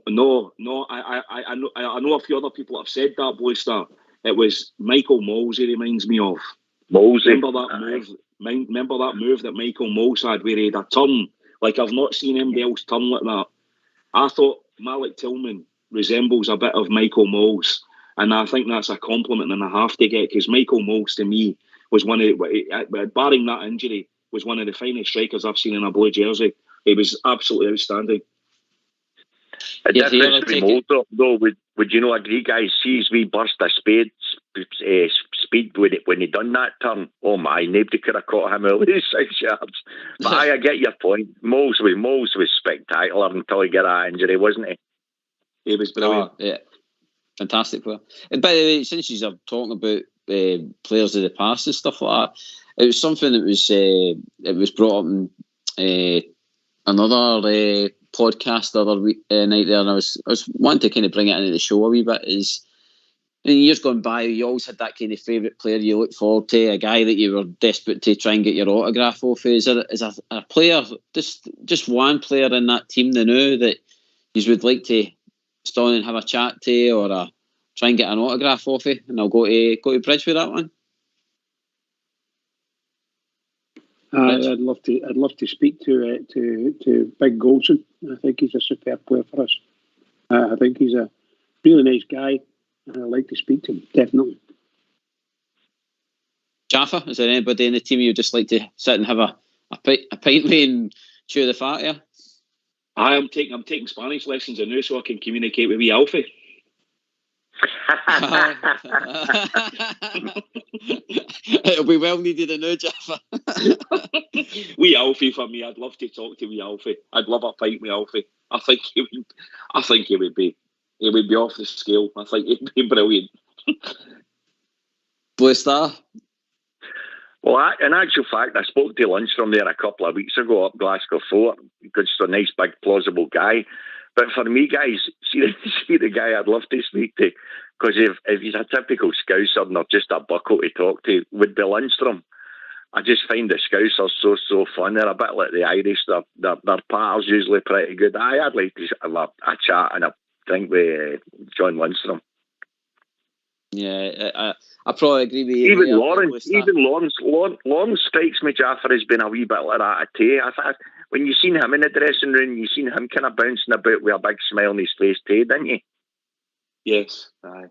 know a few other people have said that, Blue Star. It was Michael Moles he reminds me of. Moles. Remember that move that Michael Moles had where he had a turn? Like, I've not seen anybody else turn like that. I thought Malik Tillman resembles a bit of Michael Moles, and I think that's a compliment and a half to get, because Michael Moles to me was barring that injury, was one of the finest strikers I've seen in a blue jersey. He was absolutely outstanding. A difference with Moles, though, would you not agree, guys? See his wee burst of speed when he done that turn. Oh my, nobody could have caught him out of his 6 yards. But I get your point. Moles was spectacular until he got that injury, wasn't he? He was brilliant. Yeah, fantastic player. And by the way, since you're talking about players of the past and stuff like that, it was something that was brought up in another podcast the other night there, and I was wanting to kind of bring it into the show a wee bit. Is in years gone by, you always had that kind of favourite player you look forward to, a guy that you were desperate to try and get your autograph off. Is there a player, just one player in that team they know that you would like to stand and have a chat to, or try and get an autograph off of? And I'll go to Bridge with that one. I'd love to speak to Big Goldson. I think he's a superb player for us. I think he's a really nice guy, and I'd like to speak to him, definitely. Jaffa, is there anybody in the team you'd just like to sit and have a pint with and chew the fat here? I'm taking Spanish lessons now so I can communicate with wee Alfie. It'll be well needed in now, Jaffa. Wee Alfie for me. I'd love to talk to wee Alfie. I'd love a fight with Alfie. I think he would be off the scale. I think he'd be brilliant. Blue Star. Well, in actual fact, I spoke to Lundstrom there a couple of weeks ago up Glasgow Fort. Just a nice, big, plausible guy. But for me, guys, see the guy I'd love to speak to, because if he's a typical Scouser and they're just a buckle to talk to, would be Lundstrom. I just find the Scousers so fun. They're a bit like the Irish. Their patter's usually pretty good. I'd like to have a chat and a drink with John Lundstrom. Yeah, I probably agree with you. Lawrence strikes me, Jaffer, has been a wee bit like that too. When you seen him in the dressing room, you seen him kind of bouncing about with a big smile on his face too, didn't you? Yes, aye.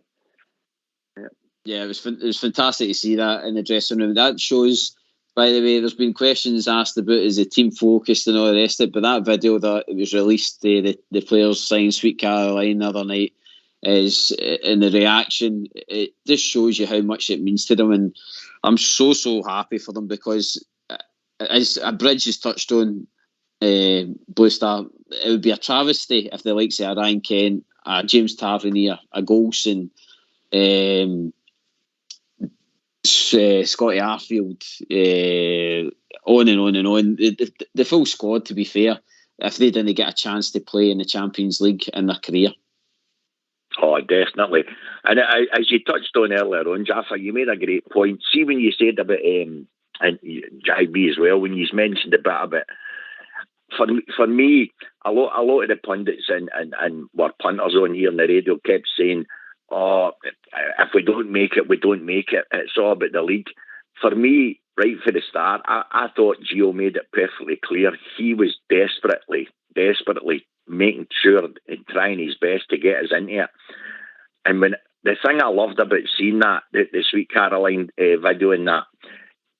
Yeah. Yeah, it was fantastic to see that in the dressing room. That shows, by the way, there's been questions asked about is the team focused and all the rest of it, but that video that it was released, the players saying Sweet Caroline the other night, is in the reaction, it just shows you how much it means to them, and I'm so happy for them, because as a Bridge has touched on, Blue Star, it would be a travesty if the likes of Ryan Kent, James Tavernier, a Golson, Scotty Arfield, on and on and on, the full squad, to be fair, if they didn't get a chance to play in the Champions League in their career. Oh, definitely. And as you touched on earlier on, Jaffa, you made a great point. See, when you said about, and JB as well, when you mentioned about for me, a lot of the pundits and were punters on here on the radio kept saying, oh, if we don't make it, we don't make it. It's all about the league. For me, right from the start, I thought Gio made it perfectly clear. He was desperately making sure and trying his best to get us into it. And when the thing I loved about seeing that, the Sweet Caroline video and that,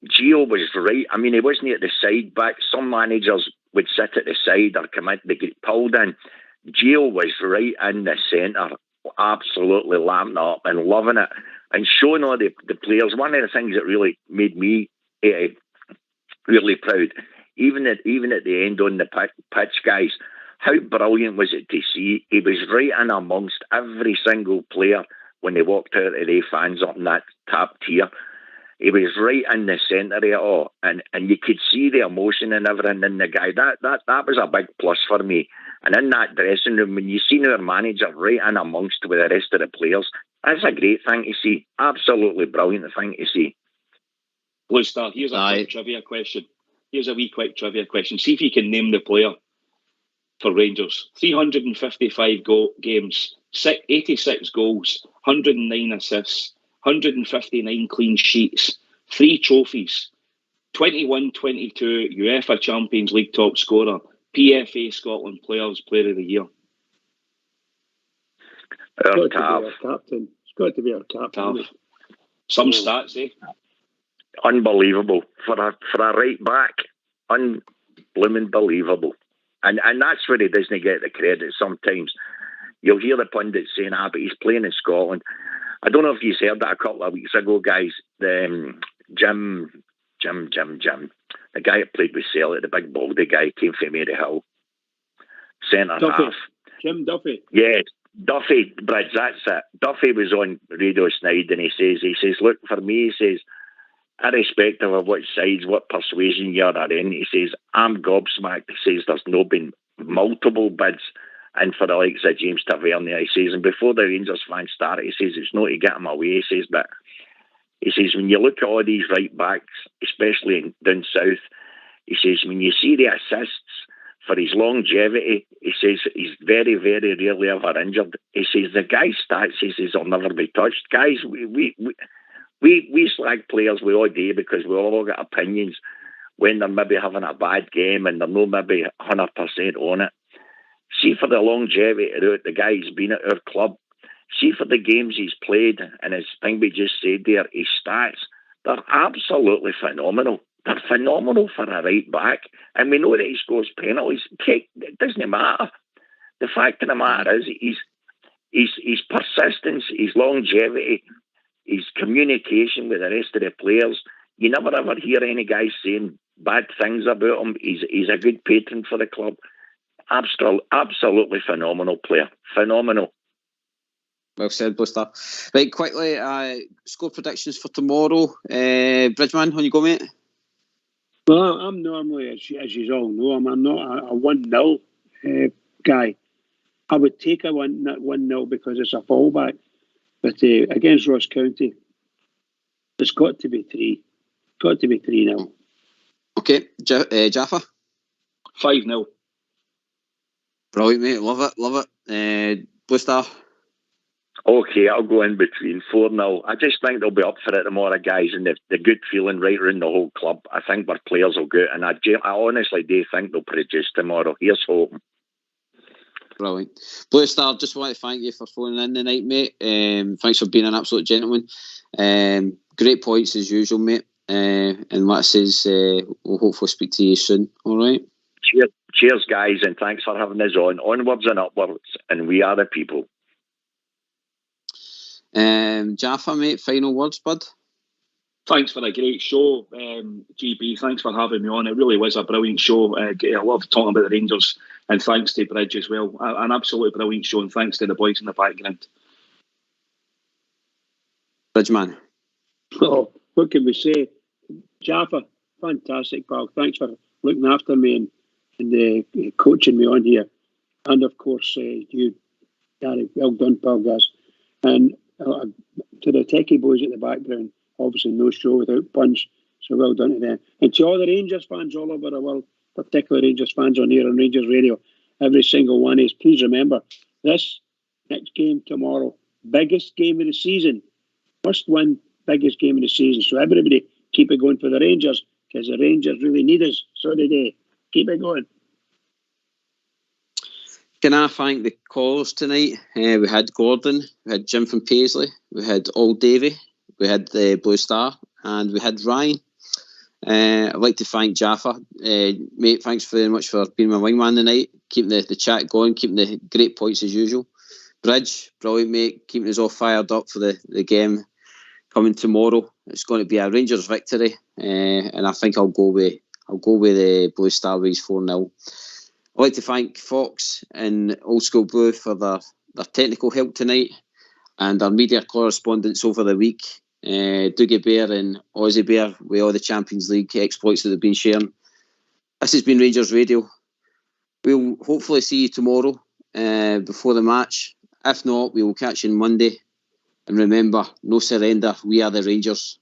Gio was right. I mean, he wasn't at the side back. Some managers would sit at the side or come in, they get pulled in. Gio was right in the centre, absolutely lapping up and loving it and showing all the players. One of the things that really made me really proud, even at the end on the pitch, guys, how brilliant was it to see? He was right in amongst every single player when they walked out of the fans up in that top tier. He was right in the centre of it all, and you could see the emotion and everything in the guy. That was a big plus for me. And in that dressing room, when you see our manager right in amongst with the rest of the players, that's a great thing to see. Absolutely brilliant thing to see. Blue Star, here's a quick trivia question. Here's a wee quick trivia question. See if you can name the player for Rangers. 355 games, 86 goals, 109 assists, 159 clean sheets, 3 trophies, 21-22 UEFA Champions League top scorer, PFA Scotland Player of the Year. It's got to be our captain. Some stats, eh? Unbelievable. For a right back, unbelievable. And that's where he doesn't get the credit sometimes. You'll hear the pundits saying, but he's playing in Scotland. I don't know if you heard that a couple of weeks ago, guys. Jim, the guy that played with Celtic, the big baldy guy, came from Mary Hill. Centre half. Jim Duffy. Yeah, Duffy, Bridge, that's it. Duffy was on Radio Snide and he says, look, for me, he says, irrespective of what sides, what persuasion you're in, he says, I'm gobsmacked. He says, there's no been multiple bids and for the likes of James Tavernier, he says, and before the Rangers fans started, he says, it's not to get him away, he says, but he says, when you look at all these right backs, especially down south, he says, when you see the assists for his longevity, he says, he's very, very rarely ever injured. He says, the guy's stats, he says, will never be touched. Guys, we slag players we all do because we all got opinions when they're maybe having a bad game and they're not maybe 100% on it. See for the longevity of the guy who's been at our club. See for the games he's played and his thing we just said there, his stats, they're absolutely phenomenal. They're phenomenal for a right back. And we know that he scores penalties. It doesn't matter. The fact of the matter is his persistence, his longevity, his communication with the rest of the players. You never ever hear any guys saying bad things about him. He's a good patron for the club. Absolutely phenomenal player. Phenomenal. Well said, Blue Star. Right, quickly, score predictions for tomorrow. Bridgeman, on you go, mate. Well, I'm normally, as you all know, I'm not a 1-0 guy. I would take a 1-0 because it's a fallback. But against Ross County, it's got to be 3. Got to be 3-0. Okay, Jaffa? 5-0. Brilliant, mate. Love it. Blue Star? Okay, I'll go in between 4-0. I just think they'll be up for it tomorrow, guys, and the good feeling right around the whole club. I think our players will go, and I honestly do think they'll produce tomorrow. Here's hoping. Brilliant. Blue Star, just want to thank you for phoning in tonight, mate. Thanks for being an absolute gentleman. Great points as usual, mate. And let's us we'll hopefully speak to you soon. All right. Cheers, guys, and thanks for having us on. Onwards and upwards, and we are the people. Jaffa, mate, final words, bud? Thanks for a great show, GB. Thanks for having me on. It really was a brilliant show. I love talking about the Rangers, and thanks to Bridge as well. An absolutely brilliant show, and thanks to the boys in the background. Bridgeman. Oh, what can we say? Jaffa, fantastic, pal. Thanks for looking after me and coaching me on here. And of course, you, Gary, well done, pal, guys. And to the techie boys at the background, obviously no show without punch, so well done to them. And to all the Rangers fans all over the world, particularly Rangers fans on here on Rangers Radio, every single one is, please remember, this next game tomorrow, biggest game of the season, must win, biggest game of the season. So everybody keep it going for the Rangers, because the Rangers really need us. So do they. Keep it going. Can I thank the callers tonight? We had Gordon, we had Jim from Paisley, we had Old Davy, we had the Blue Star, and we had Ryan. I'd like to thank Jaffa. Mate, thanks very much for being my wingman tonight, keeping the chat going, keeping the great points as usual. Bridge, brilliant, mate, keeping us all fired up for the game coming tomorrow. It's going to be a Rangers victory, and I think I'll go with the Blue Star Rays 4-0. I'd like to thank Fox and Old School Blue for their technical help tonight, and our media correspondents over the week, Dougie Bear and Aussie Bear, with all the Champions League exploits that they've been sharing. This has been Rangers Radio. We'll hopefully see you tomorrow before the match. If not, we will catch you on Monday. And remember, no surrender. We are the Rangers.